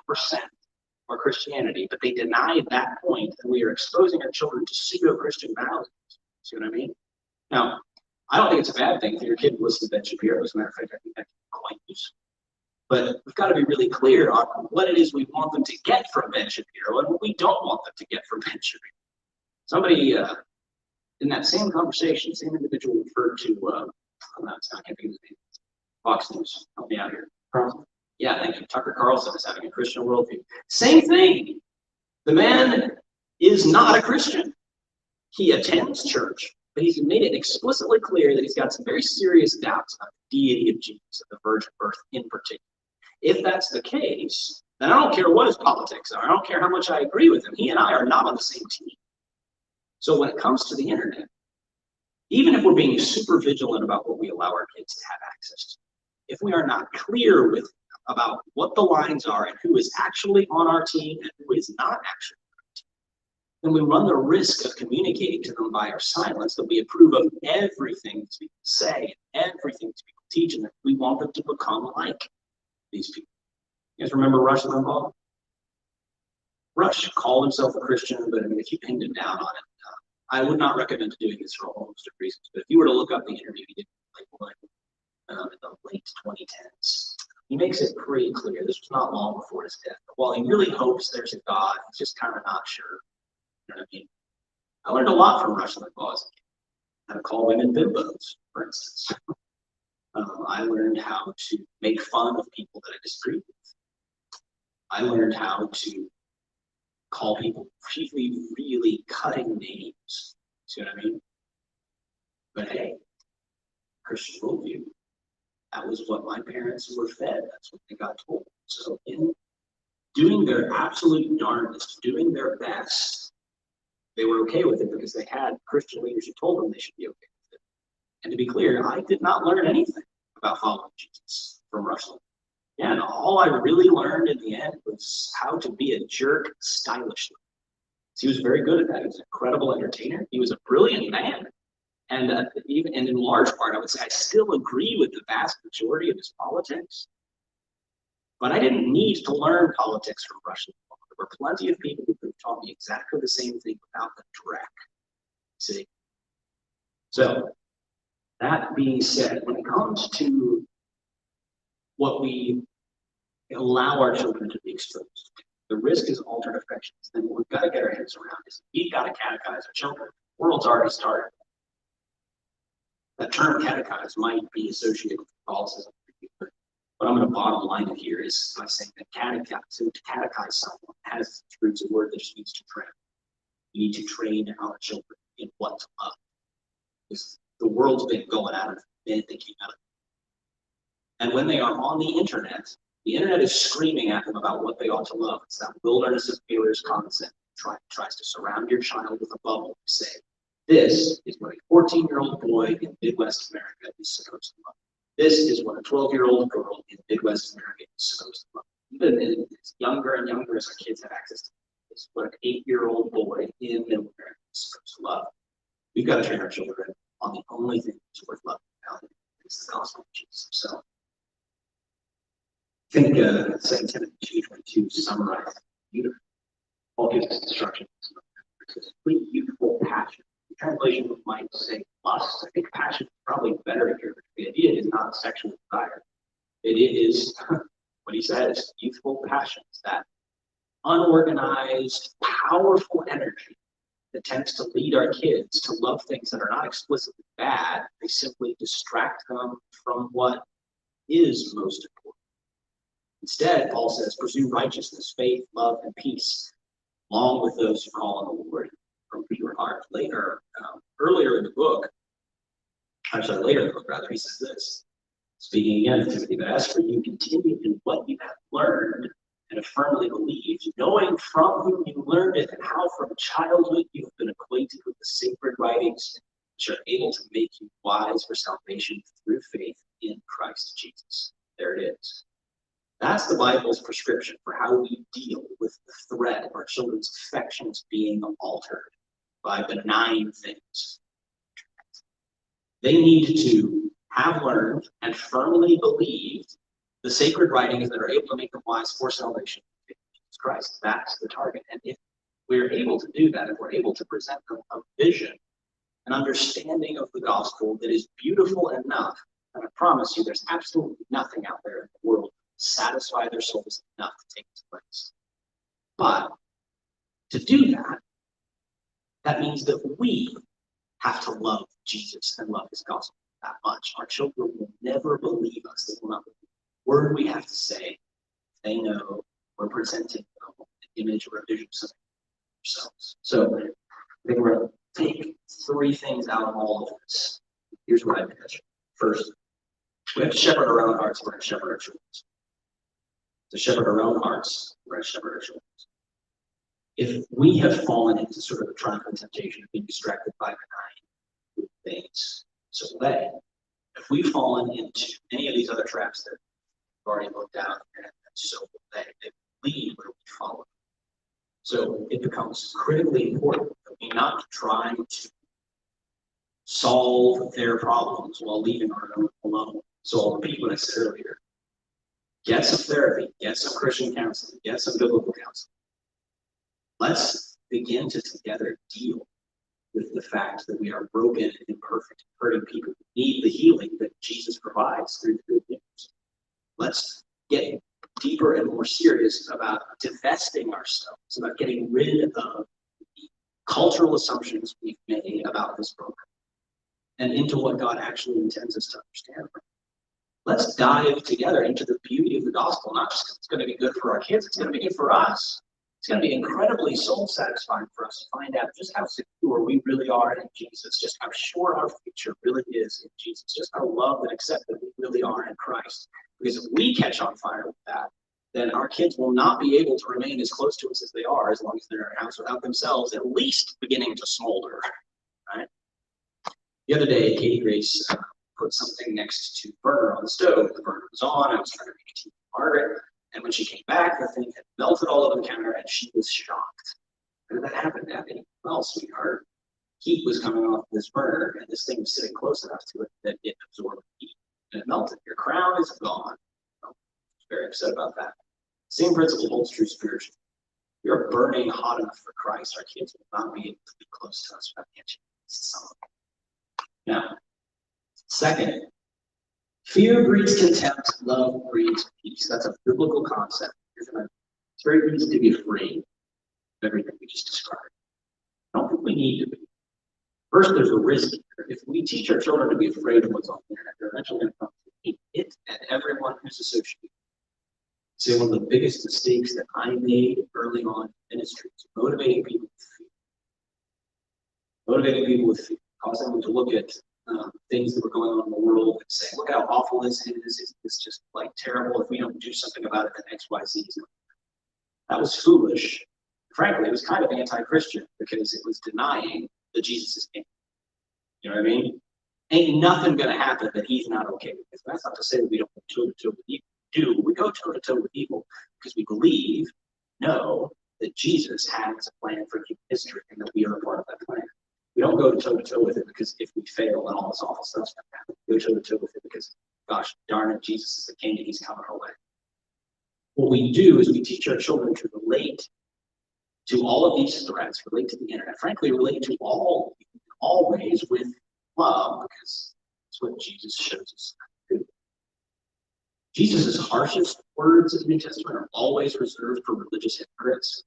of Christianity, but they deny that point, and we are exposing our children to pseudo-Christian values. See what I mean? Now, I don't think it's a bad thing for your kid to listen to Ben Shapiro. As a matter of fact, I think that's quite useful. But we've got to be really clear on what it is we want them to get from Ben Shapiro and what we don't want them to get from Ben Shapiro. Somebody in that same conversation, same individual referred to, I'm not going to think of his name, Fox News. Help me out here. Carlson? Yeah, thank you. Tucker Carlson is having a Christian worldview. Same thing. The man is not a Christian. He attends church, but he's made it explicitly clear that he's got some very serious doubts about the deity of Jesus and the virgin birth in particular. If that's the case, then I don't care what his politics are. I don't care how much I agree with him. He and I are not on the same team. So when it comes to the internet, even if we're being super vigilant about what we allow our kids to have access to, if we are not clear about what the lines are and who is actually on our team and who is not actually on our team, then we run the risk of communicating to them by our silence that we approve of everything that people say, everything that people teach, and that we want them to become like these people. You guys remember Rush Limbaugh? Rush called himself a Christian, but I mean, if you pinned him down on it, I would not recommend doing this for a whole host of reasons. But if you were to look up the interview he did in the late 2010s, he makes it pretty clear. This was not long before his death. But while he really hopes there's a God, he's just kind of not sure. You know what I mean? I learned a lot from Rush Limbaugh. How to call women bimbos, for instance. I learned how to make fun of people that I disagreed with. I learned how to call people really, really cutting names. See what I mean? But hey, Christian worldview, that was what my parents were fed. That's what they got told. So in doing their absolute darndest, doing their best, they were okay with it because they had Christian leaders who told them they should be okay with it. And to be clear, I did not learn anything about following Jesus from Russell. Yeah, and all I really learned in the end was how to be a jerk stylishly. So he was very good at that. He was an incredible entertainer. He was a brilliant man. And and in large part, I would say I still agree with the vast majority of his politics. But I didn't need to learn politics from Rush Limbaugh. There were plenty of people who could have taught me exactly the same thing without the dreck. See? So, that being said, when it comes to what we allow our children to be exposed to, the risk is altered affections. Then what we've got to get our heads around is we've got to catechize our children. The world's already started. That term catechize might be associated with Catholicism, but what I'm going to bottom line it here is by saying that to catechize someone has its roots a word that just means to train. We need to train our children in what to love. Because the world's been going out of the minute they came out of it. And when they are on the internet is screaming at them about what they ought to love. It's that wilderness of failures concept. Tries to surround your child with a bubble and say, this is what a 14-year-old boy in Midwest America is supposed to love. This is what a 12-year-old girl in Midwest America is supposed to love. Even as younger and younger as our kids have access to this is what an 8-year-old boy in Middle America is supposed to love. We've got to train our children on the only thing that's worth loving now. It's the gospel of Jesus himself. I think 2 Timothy 2:22 summarizes beautifully. Paul gives us instructions. It says, "Flee youthful passion." The translation might say lust. I think passion is probably better here. The idea is not sexual desire. It is what he says, youthful passions, that unorganized, powerful energy that tends to lead our kids to love things that are not explicitly bad. They simply distract them from what is most important. Instead, Paul says, pursue righteousness, faith, love, and peace, along with those who call on the Lord from pure heart. Earlier in the book, he says this, speaking again to Timothy, but as for you, continue in what you have learned and have firmly believed, knowing from whom you learned it and how from childhood you have been acquainted with the sacred writings, which are able to make you wise for salvation through faith in Christ Jesus. There it is. That's the Bible's prescription for how we deal with the threat of our children's affections being altered by benign things. They need to have learned and firmly believed the sacred writings that are able to make them wise for salvation in Jesus Christ. That's the target. And if we're able to do that, if we're able to present them a vision, an understanding of the gospel that is beautiful enough, and I promise you there's absolutely nothing out there in the world satisfy their souls enough to take its place. But to do that, that means that we have to love Jesus and love his gospel that much. Our children will never believe us. They will not believe the word we have to say. They know we're presenting an image or a vision of ourselves. So I think we're going to take three things out of all of this. Here's what I mentioned. First, we have to shepherd our own hearts. We're going to shepherd our children's. to shepherd our own hearts, we're to shepherd our children. If we have fallen into sort of the trap of temptation of being distracted by benign things, so away. If we've fallen into any of these other traps that we've already looked at, and so they lead where we follow. So it becomes critically important that we not try to solve their problems while leaving our own alone. So I'll repeat what I said earlier. Get some therapy, get some Christian counseling, get some biblical counseling. Let's begin to together deal with the fact that we are broken and imperfect, hurting people who need the healing that Jesus provides through the good news. Let's get deeper and more serious about divesting ourselves, about getting rid of the cultural assumptions we've made about this book and into what God actually intends us to understand. Let's dive together into the beauty of the gospel, not just because it's going to be good for our kids, it's going to be good for us. It's going to be incredibly soul satisfying for us to find out just how secure we really are in Jesus, just how sure our future really is in Jesus, just how loved and accepted we really are in Christ. Because if we catch on fire with that, then our kids will not be able to remain as close to us as they are as long as they're in a house without themselves at least beginning to smolder. Right? The other day, Katie Grace put something next to the burner on the stove. The burner was on. I was trying to make a tea for Margaret. And when she came back, the thing had melted all over the counter, and she was shocked. How did that happen, Abby? Well, sweetheart, heat was coming off this burner, and this thing was sitting close enough to it that it absorbed heat, and it melted. Your crown is gone. I was very upset about that. Same principle holds true spiritually. We are burning hot enough for Christ. Our kids will not be able to be close to us without catching some. Now, second, fear breeds contempt, love breeds peace. That's a biblical concept. It's very easy to be afraid of everything we just described. I don't think we need to be. First, there's a risk here. If we teach our children to be afraid of what's on the internet, they're eventually going to come to hate it and everyone who's associated. Say one of the biggest mistakes that I made early on in ministry is motivating people with fear. Motivating people with fear, causing them to look at things that were going on in the world and say, look how awful this is. Isn't this just like terrible? If we don't do something about it, then X, Y, Z is going to happen. That was foolish. Frankly, it was kind of anti-Christian because it was denying that Jesus is king. You know what I mean? Ain't nothing going to happen that he's not okay with. That's not to say that we don't go toe-to-toe with evil. We go toe-to-toe with evil because we believe, know that Jesus has a plan for human history and that we are a part of that plan. We don't go toe-to-toe with it because if we fail and all this awful stuff's going to happen. We go toe-to-toe with it because, gosh darn it, Jesus is the king and he's coming our way. What we do is we teach our children to relate to all of these threats, relate to the internet, frankly, relate to all ways with love, because that's what Jesus shows us how to do. Jesus' harshest words in the New Testament are always reserved for religious hypocrites,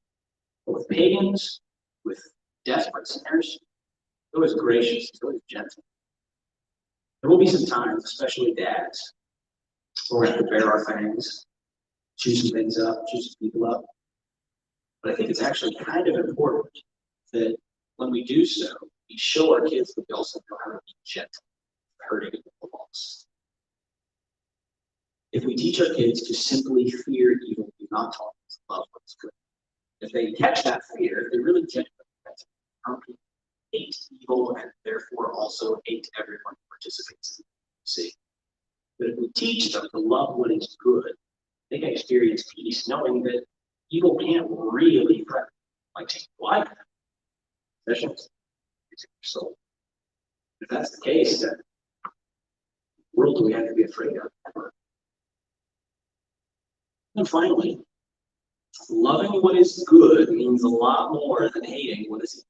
but with pagans, with desperate sinners, he's always gracious, he's always gentle. There will be some times, especially dads, where we have to bare our fangs, chew some things up, chew some people up. But I think it's actually kind of important that when we do so, we show our kids that we also know how to be gentle, hurting the loss. If we teach our kids to simply fear evil, do not taught them to love what's good. If they catch that fear, they really genuinely hate evil and therefore also hate everyone who participates in it. See? But if we teach them to love what is good, they can experience peace knowing that evil can't really threaten, like take life, possessions, your soul. If that's the case, then what world do we have to be afraid of? And finally, loving what is good means a lot more than hating what is evil.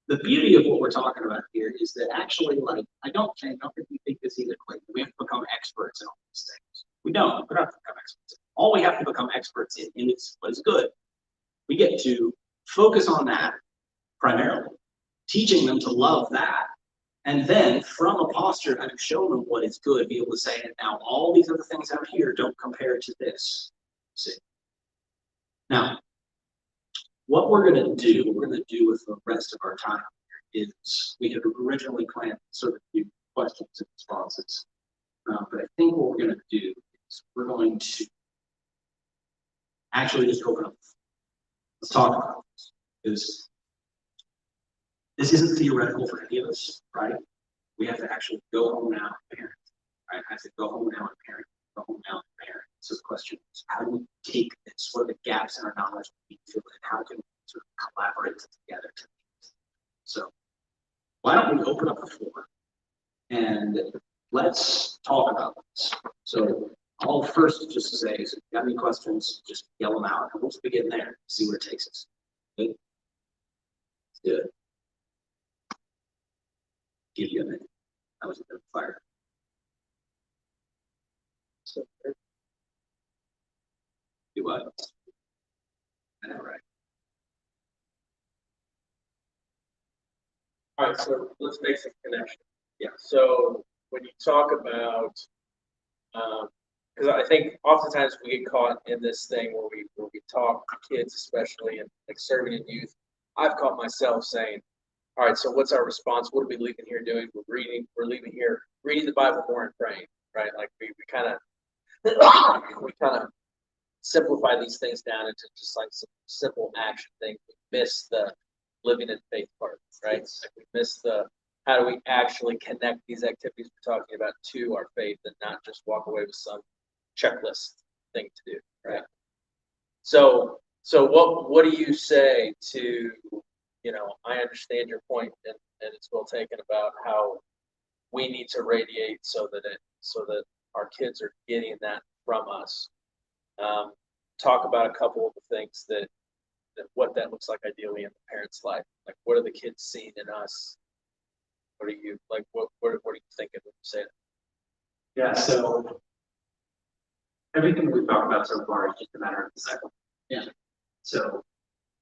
The beauty of what we're talking about here is that actually, like, I don't think we think this either, Clayton. We have to become experts in all these things. We don't have to become experts. All we have to become experts in is what is good. We get to focus on that primarily, teaching them to love that, and then from a posture kind of show them what is good, be able to say, now all these other things out here don't compare to this. See? Now, what we're going to do with the rest of our time is we had originally planned sort of do questions and responses, but I think what we're going to do is we're going to actually just open up. Let's talk about this. Because this isn't theoretical for any of us, right? We have to actually go home now and parent. Right? I have to go home now and parent. Go home now and parent. So the question is, how do we take this? What are the gaps in our knowledge we fill in? How can we sort of collaborate together to make this? So why don't we open up the floor and let's talk about this. So I'll first just say, is if you have any questions, just yell them out, and we'll just begin there, see where it takes us. Okay? Let's do it. Give you a minute. That was a bit of fire. So, do what? I know, right? All right, so let's make some connection. Yeah. So when you talk about, because I think oftentimes we get caught in this thing where we talk to kids, especially and like serving in youth. I've caught myself saying, "All right, so what's our response? What are we leaving here doing? We're leaving here reading the Bible more and praying, right? Like we kind of simplify these things down into just like some simple action things. We miss the living in faith part, right? Like we miss the how do we actually connect these activities we're talking about to our faith and not just walk away with some checklist thing to do, right? So what do you say to, I understand your point and it's well taken about how we need to radiate so that our kids are getting that from us. Talk about a couple of the things that what that looks like ideally in the parent's life. Like, what are the kids seeing in us? What are you like? What are you thinking when you say that? Yeah, so everything we've talked about so far is just a matter of the cycle. Yeah. So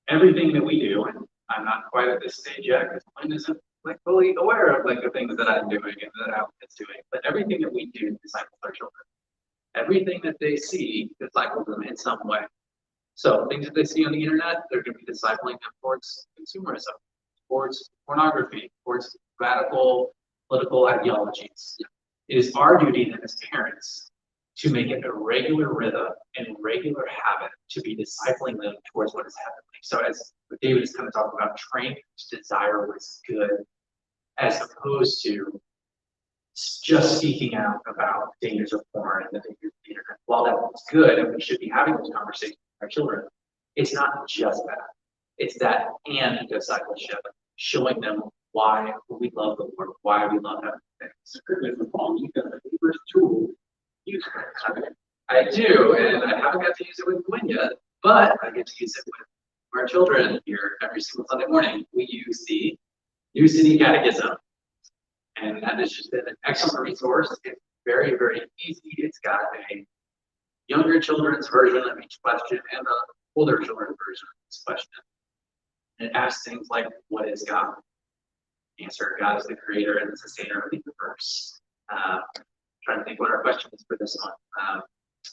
everything that we do, and I'm not quite at this stage yet because mine isn't like fully aware of like the things that I'm doing and that Alvin's doing, but everything that we do disciples our children. Everything that they see disciples them in some way. So things that they see on the internet, they're going to be discipling them towards consumerism, towards pornography, towards radical political ideologies. It is our duty then as parents to make it a regular rhythm and regular habit to be discipling them towards what is heavenly. So as David is kind of talking about, training to desire what is good, as opposed to just speaking out about dangers of porn and the dangers of the internet. While that was good, and we should be having those conversations with our children, it's not just that. It's that and discipleship, showing them why we love the Lord, why we love having things. Certainly from Paul, you've got a favorite tool. I do, and I haven't got to use it with Gwen yet, but I get to use it with our children here every single Sunday morning. We use the New City Catechism. And that has just been an excellent resource. It's very, very easy. It's got a younger children's version of each question and an older children's version of this question. And it asks things like, what is God? Answer, God is the creator and the sustainer of the universe. Trying to think what our question is for this one.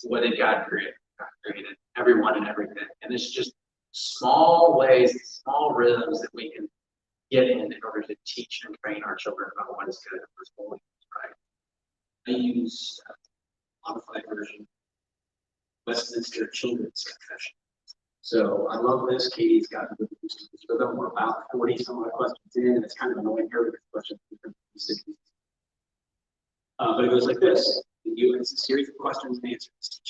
What did God create? God created everyone and everything. And it's just small ways, small rhythms that we can get in order to teach and train our children about what is good and what is holy, right? I use a modified version, Westminster Children's Confession. So I love this. Katie's got good used to this rhythm. We're about 40 some odd questions in, and it's kind of annoying here because questions are 60. But it goes like this. It's a series of questions and answers.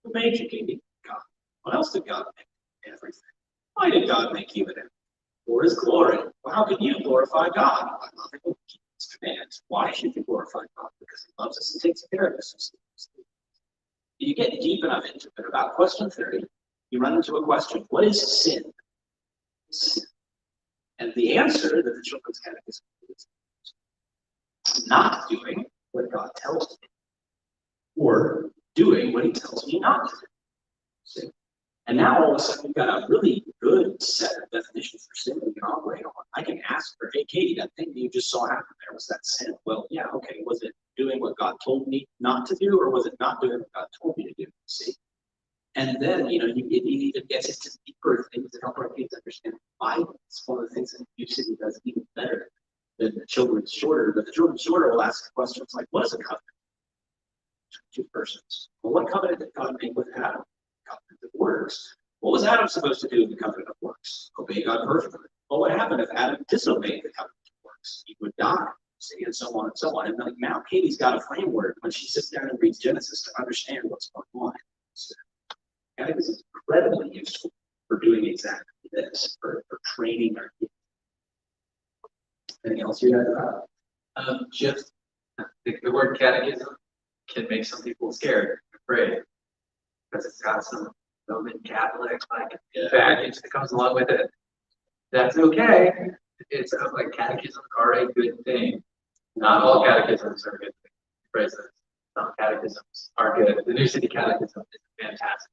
What made you, Katie? God. What else did God make? Everything. Why did God make you and everything? For his glory. Well, how can you glorify God? By loving him, keeping his commands. Why should you glorify God? Because he loves us and takes care of us. You get deep enough into it. About question 30, you run into a question. What is sin? Sin. And the answer that the Children's Catechism is not doing what God tells me, or doing what he tells me not to do. See? And now all of a sudden we've got a really good set of definitions for sin we can operate on. I can ask her, hey Katie, that thing you just saw happen there, was that sin? Well, yeah, okay. Was it doing what God told me not to do, or was it not doing what God told me to do? See? And then, it even gets into deeper things that help our kids understand the Bible. It's one of the things that New City does even better than the children's shorter. But the children's shorter will ask questions like, what is a covenant? Two persons. Well, what covenant did God make with Adam? Covenant of word. works. What was Adam supposed to do in the covenant of works? Obey God perfectly. Well, what happened if Adam disobeyed the covenant of works? He would die. See, and so on and so on. And like now Katie's got a framework when she sits down and reads Genesis to understand what's going on. So, catechism is incredibly useful for doing exactly this, for training our kids. Anything else you guys have? Just the word catechism can make some people scared, afraid, because it's got some Roman Catholic baggage that comes along with it. That's okay. It's like catechisms are a good thing. Not all catechisms are good things. Praise God. Some catechisms are good. The New City Catechism is fantastic.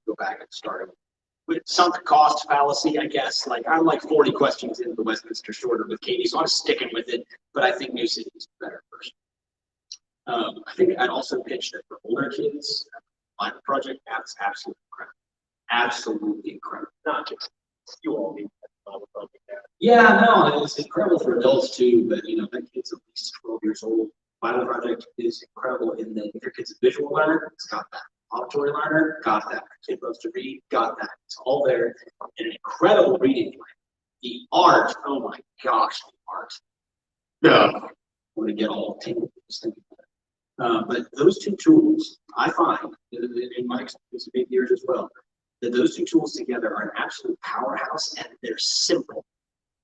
Go back and start with sunk cost fallacy, I guess. Like I'm like 40 questions into the Westminster Shorter with Katie, so I'm sticking with it. But I think New City is a better version. I think I'd also pitch that for older kids, Bible Project that's absolutely incredible. Absolutely incredible. Not just you all need Bible Project. Yeah, no, it's incredible for adults too. But you know, that kid's at least 12 years old. Bible Project is incredible in that if your kid's a visual learner, it's got that. Auditory learner, got that. Kid loves to read, got that. It's all there. And an incredible reading plan. The art, oh my gosh, the art. Yeah. I'm going to get all tangled just thinking about it. But those two tools, I find, in my experience of 8 years as well, that those two tools together are an absolute powerhouse and they're simple.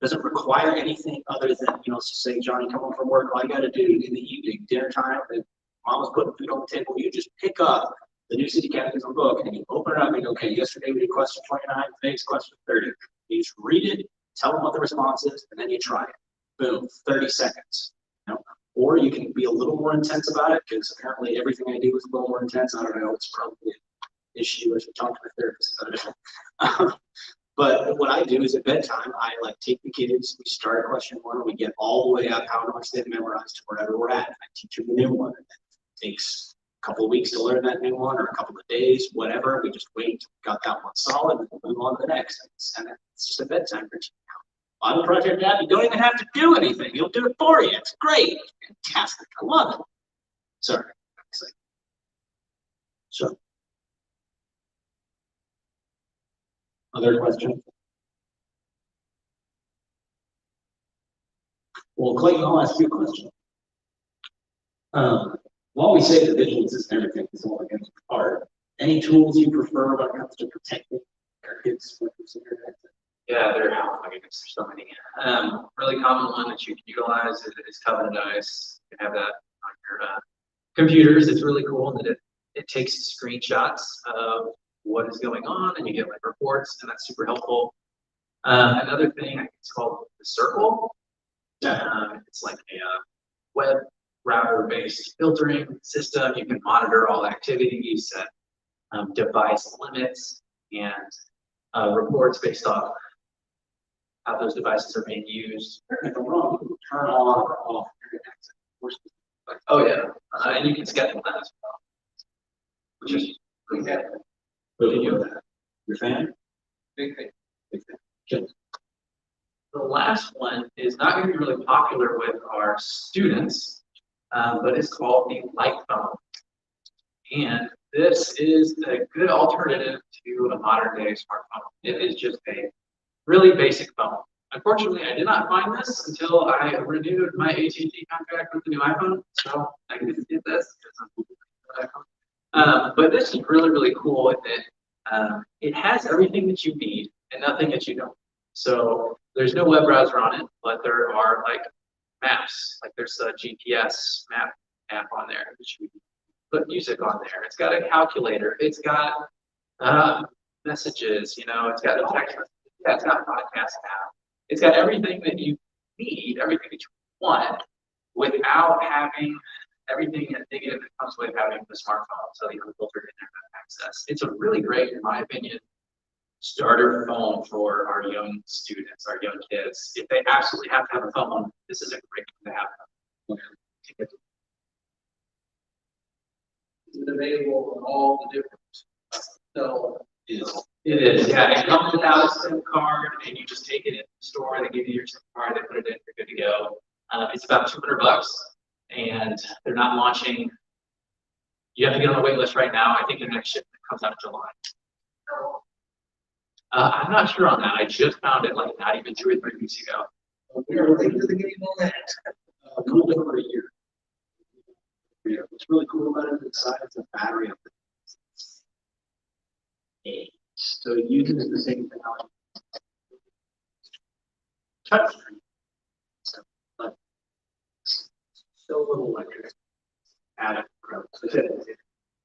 Doesn't require anything other than, you know, say, Johnny, come home from work, all you got to do in the evening, dinner time, and mama's putting food on the table, you just pick up the New City Catechism book and you open it up and okay, yesterday we did question 29, today's question 30. You just read it, tell them what the response is, and then you try it. Boom, 30 seconds. You know? Or you can be a little more intense about it because apparently everything I do is a little more intense. I don't know, it's probably an issue. I should talk to my therapist about it. But what I do is at bedtime, I like take the kids, we start at question 1, and we get all the way up however much they've memorized to wherever we're at. I teach them the new one. And it takes a couple of weeks to learn that new one or a couple of days, whatever. We just wait, got that one solid, and we'll move on to the next. And it's just a bedtime routine now. Bible Project app, you don't even have to do anything. You'll do it for you. It's great. Fantastic. I love it. Sorry. So. Other questions? Well, Clayton, I'll ask you a question. While we say that vigilance is everything, it's all against art, any tools you prefer when it comes to protecting our kids with this internet? Yeah, oh my goodness, there's so many. Really common one that you can utilize is Covenant Eyes. You can have that on your computers. It's really cool that it takes screenshots of what is going on and you get like reports, and that's super helpful. Another thing, I think it's called the Circle. It's like a web router-based filtering system. You can monitor all activity. You set device limits and reports based off how those devices are being used. If I'm wrong, you can turn on or off internet access. Oh yeah, and you can schedule that as well, which is pretty good. You're a fan? Big thing. Big fan. The last one is not going to be really popular with our students, but it's called the light phone. And this is a good alternative to a modern day smartphone. It is just a really basic phone. Unfortunately, I did not find this until I renewed my AT&T contract with the new iPhone, so I didn't get this. But this is really, really cool in that it has everything that you need and nothing that you don't. So there's no web browser on it, but there are like maps. Like there's a GPS map app on there that you put music on there. It's got a calculator. It's got messages. You know, it's got a text. Yeah, it's got a podcast app. It's got everything that you need, everything that you want, without having everything negative that comes with having the smartphone, so you have filtered internet access. It's a really great, in my opinion, starter phone for our young students, our young kids. If they absolutely have to have a phone, this is a great thing to have. Is it available on all the different It is, yeah. It comes without a SIM card, and you just take it in the store. They give you your SIM card, they put it in, you're good to go. It's about $200, and they're not launching You have to get on the wait list right now. I think the next shipment comes out in July. I'm not sure on that. I just found it like not even 2 or 3 weeks ago. We are late to the game on that. A little over a year. Yeah, what's really cool about it inside it's a battery up there. So it uses the same technology. Touchscreen. So, but so little electric. Added growth. So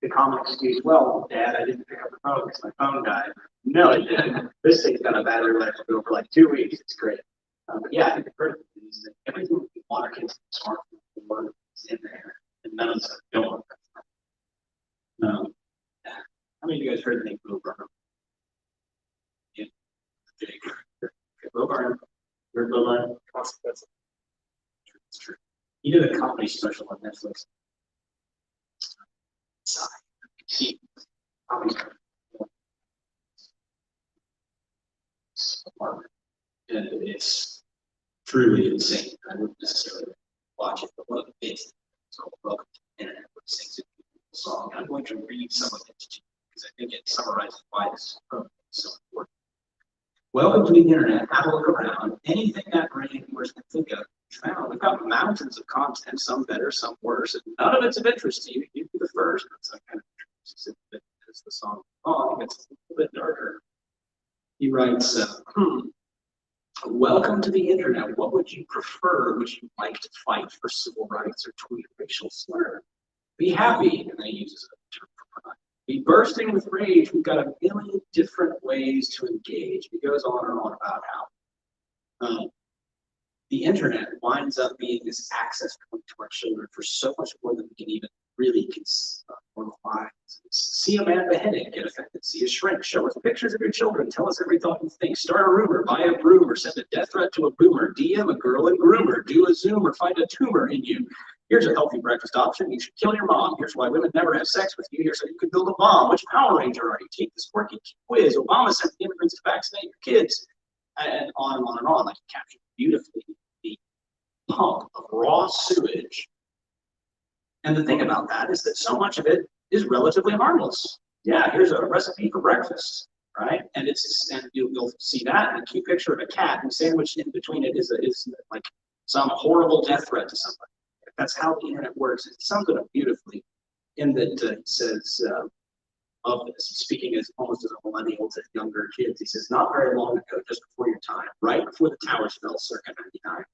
the common excuse, well, Dad, I didn't pick up the phone because my phone died. No, it didn't. This thing's got a battery life to go for like 2 weeks. It's great. But yeah, I think the first thing is that everything we want our kids to smartphone is in there, and none of us don't. How many of you guys heard the name Bill Burnham? Yeah, Jake. Bill Burnham. Heard Bill Burnham? That's true. He did a comedy special on Netflix. See, and it's truly insane. I wouldn't necessarily watch it, but one of the bits is called Welcome to the Internet, where he sings a beautiful song. I'm going to read some of it to you because I think it summarizes why this program is so important. Welcome to the Internet. Have a look around. Anything that brain of yours can think of, found. We've got mountains of content, some better, some worse, and none of it's of interest to you. You'd be the first. That's like kind of as the song gets a little bit darker. He writes, welcome to the Internet. What would you prefer? Would you like to fight for civil rights or tweet a racial slur? Be happy, and then he uses a term for pride. Be bursting with rage. We've got a million different ways to engage. He goes on and on about how the Internet winds up being this access point to our children for so much more than we can even really quantify. See a man beheaded, get offended. See a shrink, show us pictures of your children, tell us every thought you think. Start a rumor, buy a broom, or send a death threat to a boomer. DM a girl and groomer, do a Zoom or find a tumor in you. Here's a healthy breakfast option. You should kill your mom. Here's why women never have sex with you. Here's how you could build a bomb. Which Power Ranger are you? Take this quirky quiz. Obama sent the immigrants to vaccinate your kids. And on and on and on. Like he captured beautifully the pump of raw sewage. And the thing about that is that so much of it is relatively harmless. Yeah, here's a recipe for breakfast, right? And you'll see that in a cute picture of a cat, and sandwiched in between it is like some horrible death threat to somebody. That's how the internet works. It sums it up beautifully in that it says of this, speaking as almost as a millennial to younger kids. He says, not very long ago, just before your time, right before the towers fell, circa '99,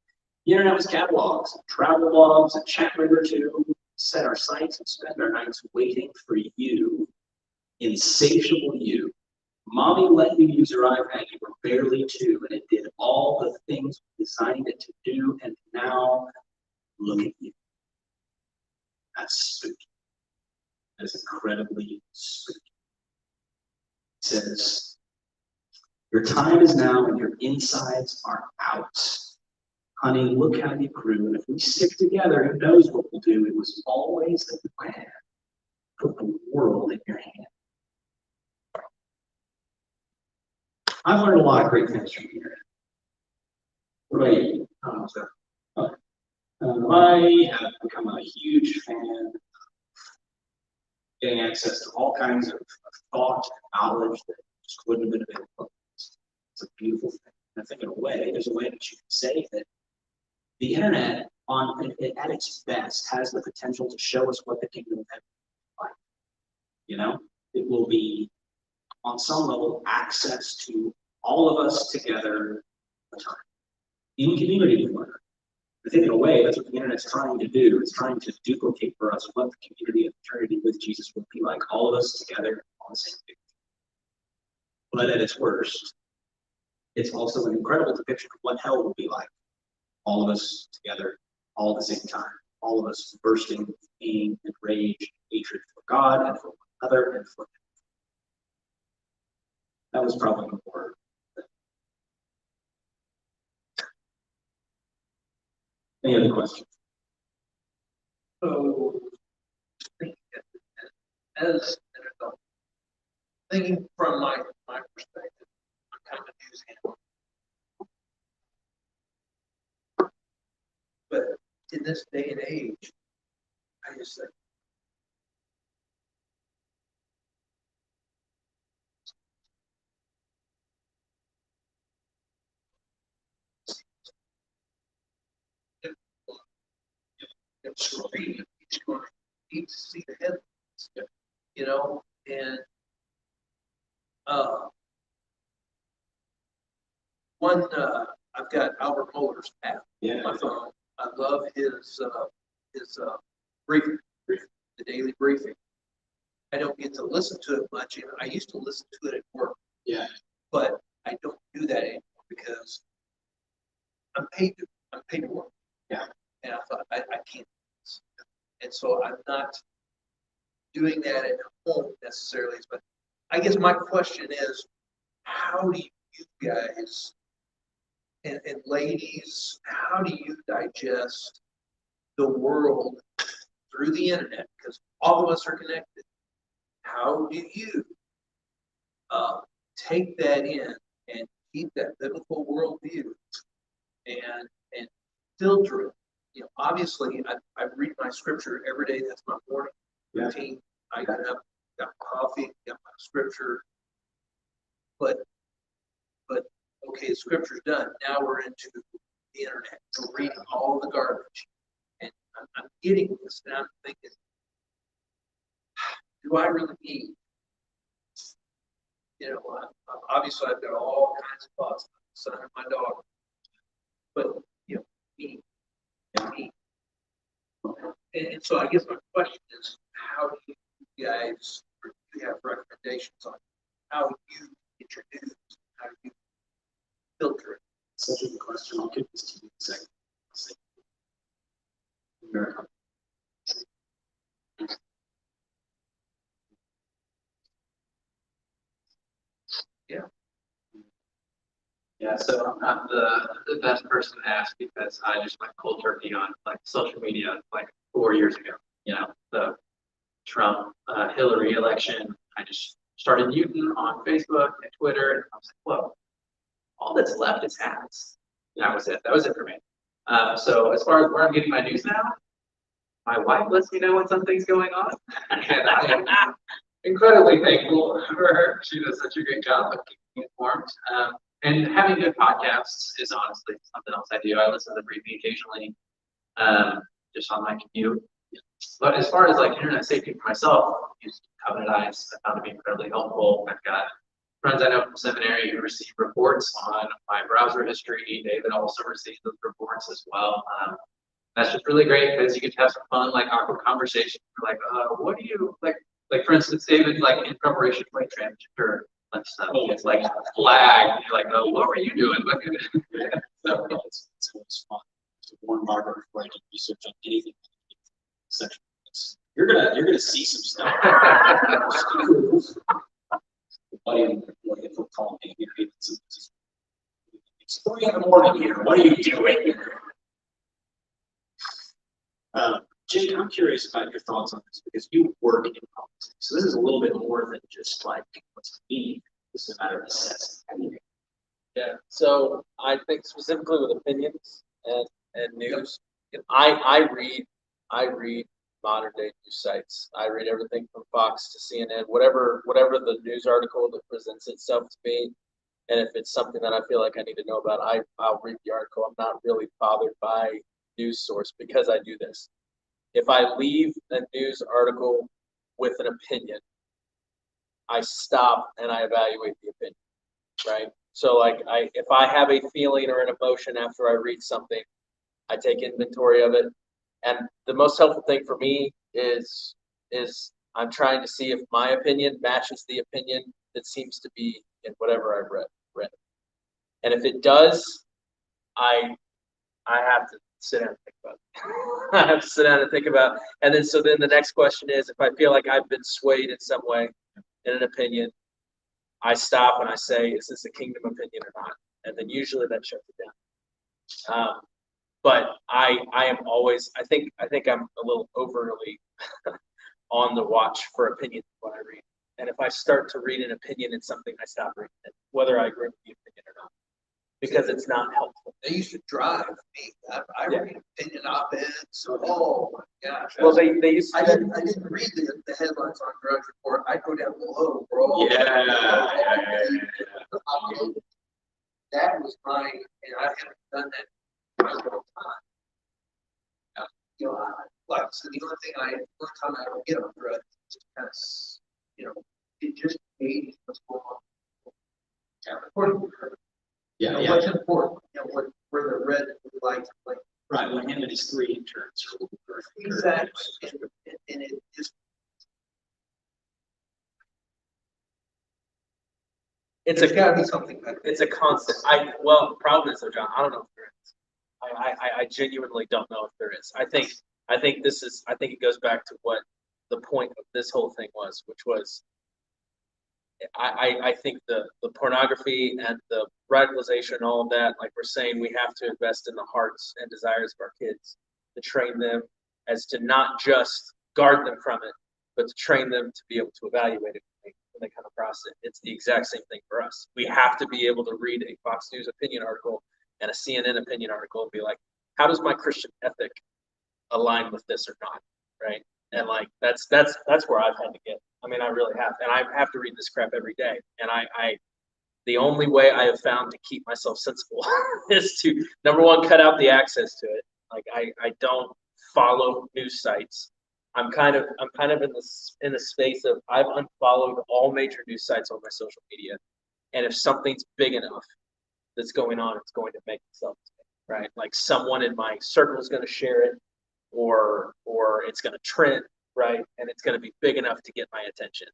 the internet was catalogs, travel logs, a chat room or two. Set our sights and spend our nights waiting for you, insatiable you. Mommy let you use your iPad, you were barely 2, and it did all the things we designed it to do, and now look at you. That's spooky. That's incredibly spooky. It says, your time is now and your insides are out. Honey, look how you grew, and if we stick together, who knows what we'll do? It was always the plan. Put the world in your hand. I've learned a lot of great things from the internet. What about you? I have become a huge fan of getting access to all kinds of thought and knowledge that just wouldn't have been available. It's a beautiful thing. And I think in a way, there's a way that you can say that the internet, at its best, has the potential to show us what the kingdom of heaven is like. You know, it will be, on some level, access to all of us together all the time, in community with one another. I think in a way, that's what the internet's trying to do. It's trying to duplicate for us what the community of eternity with Jesus would be like, all of us together on the same page. But at its worst, it's also an incredible depiction of what hell would be like. All of us together, all at the same time. All of us bursting with pain and rage, and hatred for God and for one another and for him. That was probably more. Any other questions? So, as an adult, thinking from my perspective, I'm kind of using it. But in this day and age, I just think read, he's going to need to see the headlines, you know, and I've got Albert Muller's app on my phone. I love his briefing, the daily briefing. I don't get to listen to it much, and I used to listen to it at work. Yeah. But I don't do that anymore because I'm paid to work. Yeah. And I thought I can't do this. And so I'm not doing that at home necessarily. But I guess my question is, how do you guys and ladies, how do you digest the world through the internet? Because all of us are connected. How do you take that in and keep that biblical worldview and filter it? You know, obviously, I read my scripture every day. That's my morning routine. I got up, got coffee, got my scripture. But okay, the scripture's done. Now we're into the internet. We're reading all the garbage, and I'm getting this, and I'm thinking, do I really need? You know, obviously I've got all kinds of thoughts, son and my dog, but you know, me. And so I guess my question is, how do you guys, or do you have recommendations on how you get your news? How do you filter it? Such a good question. I'll give this to you in a second. Yeah, so I'm not the best person to ask because I just went cold turkey on like social media like 4 years ago. You know, the Trump Hillary election. I just started muting on Facebook and Twitter, and I was like, whoa, all that's left is ads. And that was it. That was it for me. So as far as where I'm getting my news now, my wife lets me know when something's going on, and I am incredibly thankful for her. She does such a great job of keeping me informed. And having good podcasts is honestly something else I do. I listen to the briefing occasionally, just on my commute. But as far as like internet safety for myself, I use Covenant Eyes. I found to be incredibly helpful. I've got friends I know from seminary who receive reports on my browser history. David also receives those reports as well. That's just really great because you get to have some fun, like awkward conversations. You're like, what do you like? Like for instance, David, like in preparation for like transgender stuff, it's like flag. You're like, oh, what were you doing? So it's always fun to warn Margaret before I do research on anything. You're gonna see some stuff. Buddy, he'll call me. It's 3 in the morning here. What are you doing? Jake, I'm curious about your thoughts on this because you work in politics. So this is a little bit more than just like what's needed. This is a matter of necessity. Yeah. So I think specifically with opinions and news, I read modern day news sites. I read everything from Fox to CNN, whatever the news article that presents itself to me. And if it's something that I feel like I need to know about, I'll read the article. I'm not really bothered by news source because I do this. If I leave a news article with an opinion, I stop and I evaluate the opinion, right? So like if I have a feeling or an emotion after I read something, I take inventory of it. And the most helpful thing for me is I'm trying to see if my opinion matches the opinion that seems to be in whatever I've read. And if it does, I have to sit down and think about it. I have to sit down and think about it. And then the next question is, if I feel like I've been swayed in some way in an opinion, I stop and I say, is this a kingdom opinion or not? And then usually that shuts it down. But I am always, I think I'm a little overly on the watch for opinions when I read. And if I start to read an opinion in something, I stop reading it, whether I agree with the opinion or not, because it's not helpful. They used to drive me. I read opinion op-eds. Oh my gosh. Well, they used to. I didn't read the headlines on Drudge Report. I go down below, bro. Yeah. That was my, and I haven't done that for a long time. You know, complex, and the only time I ever get on thread is kind of, it just gauges what's going on. Yeah, according to her. Yeah, You know, what's important, where the red light, like. Right, when him and his 3 interns are Exactly. And it just. There's gotta be something better. It's a constant. The problem is though, John, I don't know if there is. I genuinely don't know if there is. I think it goes back to what the point of this whole thing was, which was I think the pornography and the radicalization and all of that, like we're saying, we have to invest in the hearts and desires of our kids to train them as to not just guard them from it, but to train them to be able to evaluate it when they come across it. It's the exact same thing for us. We have to be able to read a Fox News opinion article and a CNN opinion article and be like, how does my Christian ethic align with this or not, right? And like that's where I've had to get. I mean, I really have, and I have to read this crap every day. And I the only way I have found to keep myself sensible is to, number one, cut out the access to it. Like I don't follow news sites. I'm kind of in the space of I've unfollowed all major news sites on my social media, and if something's big enough that's going on, it's going to make itself, right? Like someone in my circle is going to share it, or it's going to trend, right? And it's going to be big enough to get my attention.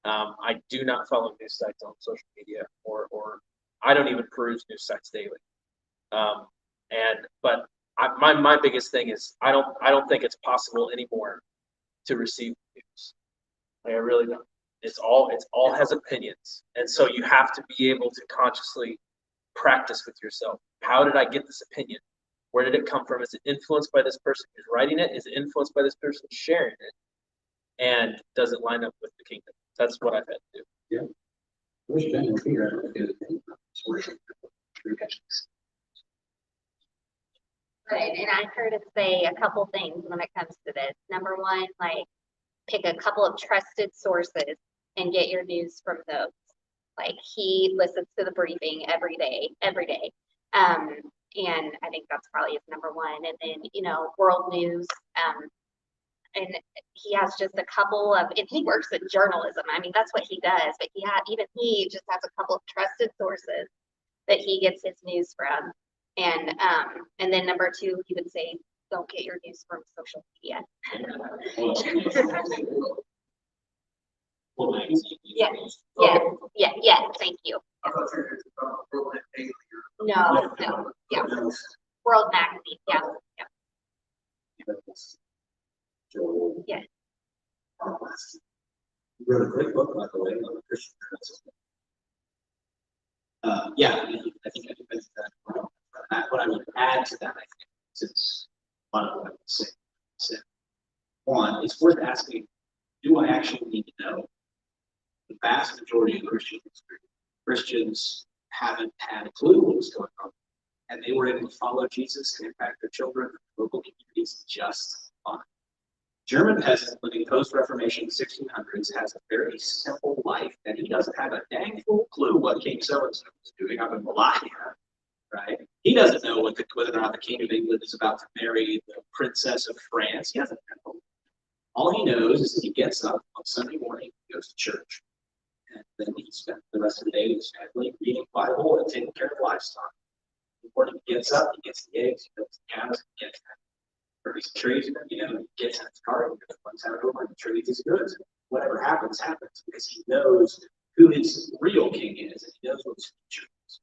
I do not follow news sites on social media, or I don't even peruse news sites daily. But my biggest thing is I don't think it's possible anymore to receive news. Like, I really don't. It's all has opinions, and so you have to be able to consciously practice with yourself. How did I get this opinion? Where did it come from? Is it influenced by this person who's writing it? Is it influenced by this person sharing it? And does it line up with the kingdom? That's what I've had to do. Yeah. Wish Ben would figure out what to do. Right, and I heard it say a couple things when it comes to this. Number one, like pick a couple of trusted sources and get your news from those. Like he listens to the briefing every day. And I think that's probably his number one. And then, world news. And he has just a couple of, and he works in journalism. I mean, that's what he does. But he just has a couple of trusted sources that he gets his news from. And then number two, he would say, don't get your news from social media. Yeah, thank you. No, yeah. World Magazine, yeah. Yeah. You wrote a great book, by the way, on the Christian principle. I think I can mention that. What I would add to that, I think, since a lot of what I would say, one, it's worth asking, do I actually need to know? The vast majority of Christians haven't had a clue what was going on. And they were able to follow Jesus and impact their children, local communities just fine. German peasant living post-Reformation 1600s has a very simple life, and he doesn't have a dang full clue what King so-and-so is doing up in Melania, right? He doesn't know whether or not the King of England is about to marry the Princess of France. He doesn't know. All he knows is that he gets up on Sunday morning, goes to church, and then he spends the rest of the day with his family reading the Bible and taking care of livestock. In the morning he gets up, he gets the eggs, he gets the cows, he gets these trees, he gets in his car, he runs out over and trades his goods. Whatever happens, happens, because he knows who his real king is, and he knows what his future is.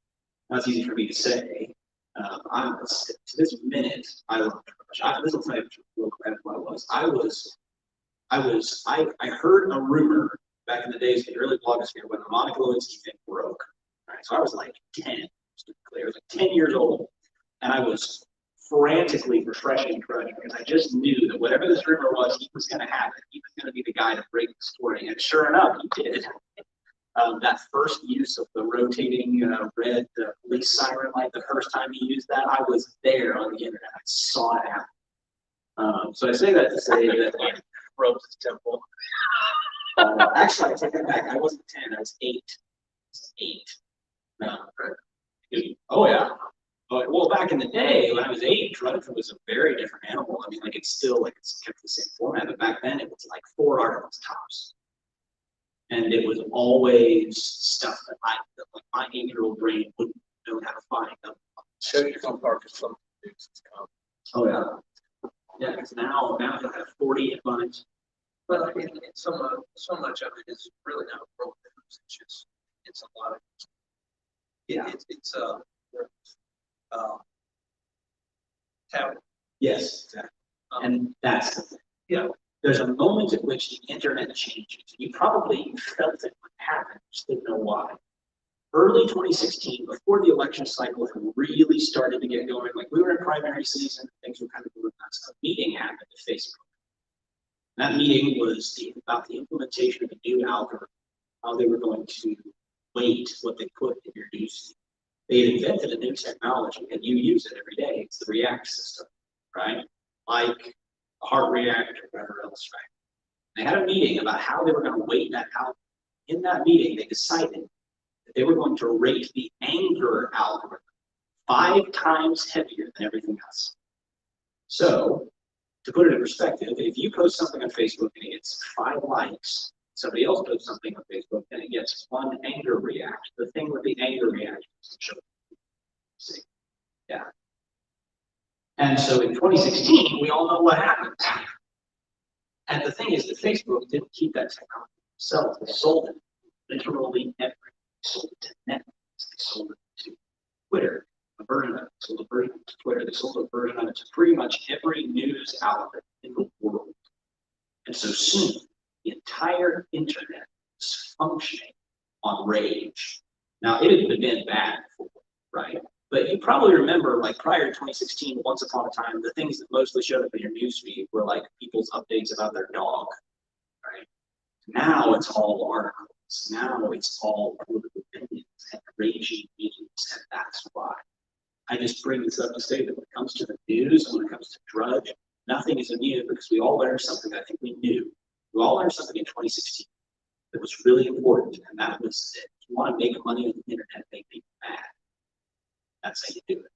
Now, it's easy for me to say. To this minute, I love church. This will tell you real quick what I was. I heard a rumor back in the days of the early blogosphere when the Monica Lewinsky thing broke. Right, so I was like 10, just to be clear, I was like 10 years old, and I was frantically refreshing Drudge because I just knew that whatever this rumor was, he was going to happen. He was going to be the guy to break the story, and sure enough, he did. That first use of the rotating red police siren light, the first time he used that, I was there on the internet. I saw it happen. So I say that to say that Rope's temple. Actually, I take that back. I wasn't 10. I was 8. Oh yeah. But, well, back in the day, when I was 8, Drudge was a very different animal. I mean, like, it's still, like, it's kept the same format, but back then it was like 4 articles tops. And it was always stuff that like my 8-year-old brain wouldn't know how to find them. Show you some part of some news that's come. Oh, yeah. Yeah, because now you'll have 40 headlines. Well, I mean, so much of it is really not world news. It's a lot of. Yeah. It's tablet. Yes, exactly. And that's the thing. Yeah. There's a moment at which the internet changes. You probably felt it when it happened, just didn't know why. Early 2016, before the election cycle had really started to get going, like we were in primary season, things were kind of moving nuts. A meeting happened at Facebook. That meeting was about the implementation of a new algorithm, how they were going to weight what they put in your newsfeed. They had invented a new technology, and you use it every day. It's the React system, right? Like Heart React or whatever else, right? They had a meeting about how they were going to weight that out. In that meeting, they decided that they were going to rate the anger algorithm 5 times heavier than everything else. So, to put it in perspective, if you post something on Facebook and it gets 5 likes, somebody else posts something on Facebook and it gets 1 anger react, the thing with the anger reaction is show. See? Yeah. And so in 2016, we all know what happened. And the thing is that Facebook didn't keep that technology themselves. They sold it literally everywhere. They sold it to Netflix. They sold it to Twitter. A version of it. They sold a version of it to Twitter. They sold a version of it to pretty much every news outlet in the world. And so soon, the entire internet was functioning on rage. Now, it had been bad before, right? But you probably remember, like prior to 2016, once upon a time, the things that mostly showed up in your newsfeed were like people's updates about their dog, right? Now it's all articles. Now it's all political opinions and raging memes, and that's why. I just bring this up to say that when it comes to the news and when it comes to Drudge, nothing is immune because we all learned something that I think we knew. We all learned something in 2016 that was really important, and that was that if you want to make money on the internet, make people mad. That's how you do it.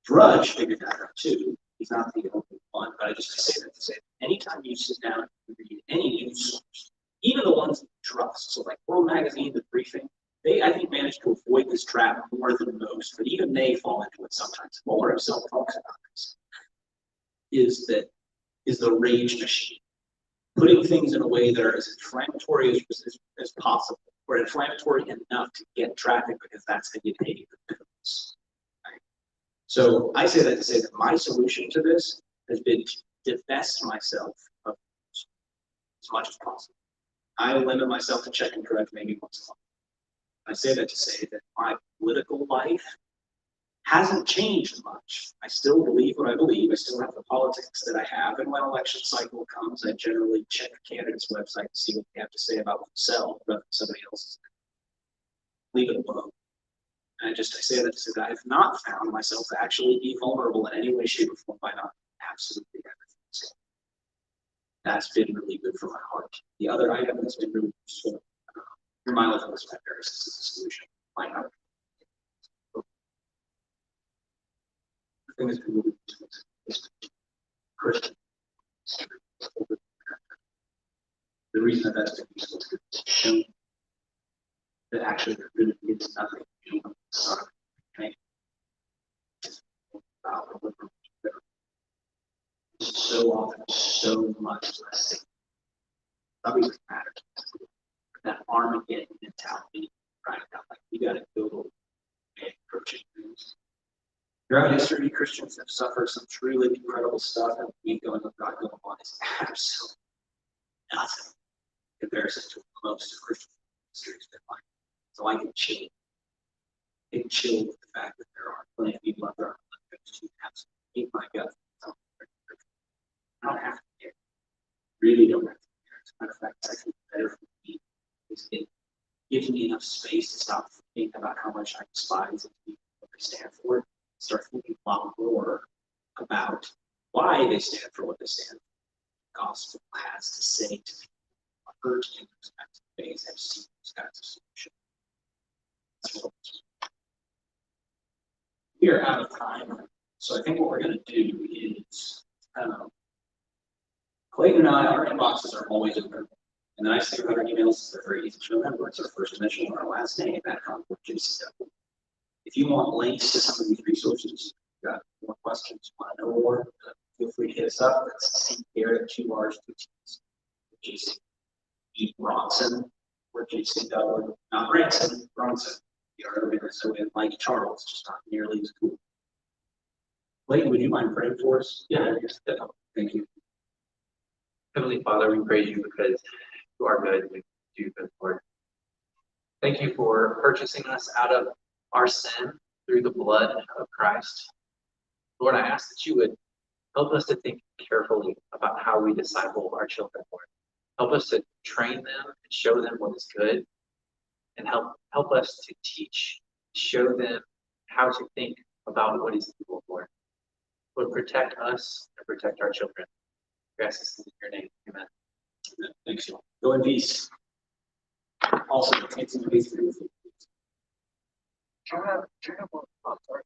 Drudge figured that out too. He's not the only one, but I just say that to say that anytime you sit down and read any news source, even the ones that you trust, so like World Magazine, The Briefing, they, I think, managed to avoid this trap more than most, but even they fall into it sometimes. Mueller himself talks about this, is the rage machine. Putting things in a way that are as inflammatory as possible, or inflammatory enough to get traffic because that's how you pay the bills. Right? So I say that to say that my solution to this has been to divest myself of news as much as possible. I limit myself to checking Drudge maybe once a month. I say that to say that my political life hasn't changed much. I still believe what I believe. I still have the politics that I have. And when election cycle comes, I generally check the candidate's website to see what they have to say about themselves rather than somebody else's. Leave it alone. And I say that to say that I have not found myself to actually be vulnerable in any way, shape, or form by not absolutely everything. So that's been really good for my heart. The other item that's been really useful, your mindfulness matters is the solution. Why not? The thing that's been really useful is Christian. The reason that that's been useful is to show that actually there really is nothing you want to start. So often, so much less safe. That really matters. That Armageddon mentality, right? Like you got to go and approach things. Throughout history, Christians have suffered some truly incredible stuff, and we going with God going on is absolutely nothing in comparison to most of Christian history has been like. So I can chill. I can chill with the fact that there are plenty of people out there who absolutely hate my gut. I don't have to care. Really don't have to care. As a matter of fact, it's actually better for me because it gives me enough space to stop thinking about how much I despise what they stand for. Start thinking a lot more about why they stand for what they stand for. The gospel has to say to people hurt in those kinds of ways and see those kinds of solutions. We are out of time, so I think what we're gonna do is, Clayton and I, our inboxes are always open. And the nice thing about our emails is they're very easy to remember. It's our first initial and our last name at JCW. If you want links to some of these resources, got more questions, want to know more, feel free to hit us up. That's C here at 2 R's, 2 T's. JC E. Bronson, or JCW, not Branson, Bronson. We are over so we have Mike Charles, just not nearly as cool. Clayton, would you mind praying for us? Yeah. Thank you. Heavenly Father, we praise you because you are good. You do good, Lord. Thank you for purchasing us out of our sin through the blood of Christ. Lord, I ask that you would help us to think carefully about how we disciple our children, Lord. Help us to train them and show them what is good, and help us to teach, show them how to think about what is evil, Lord. Lord, protect us and protect our children. We ask this in your name. Amen. Thanks, y'all. Go in peace. Also, it's amazing. Do you have one? I'm sorry.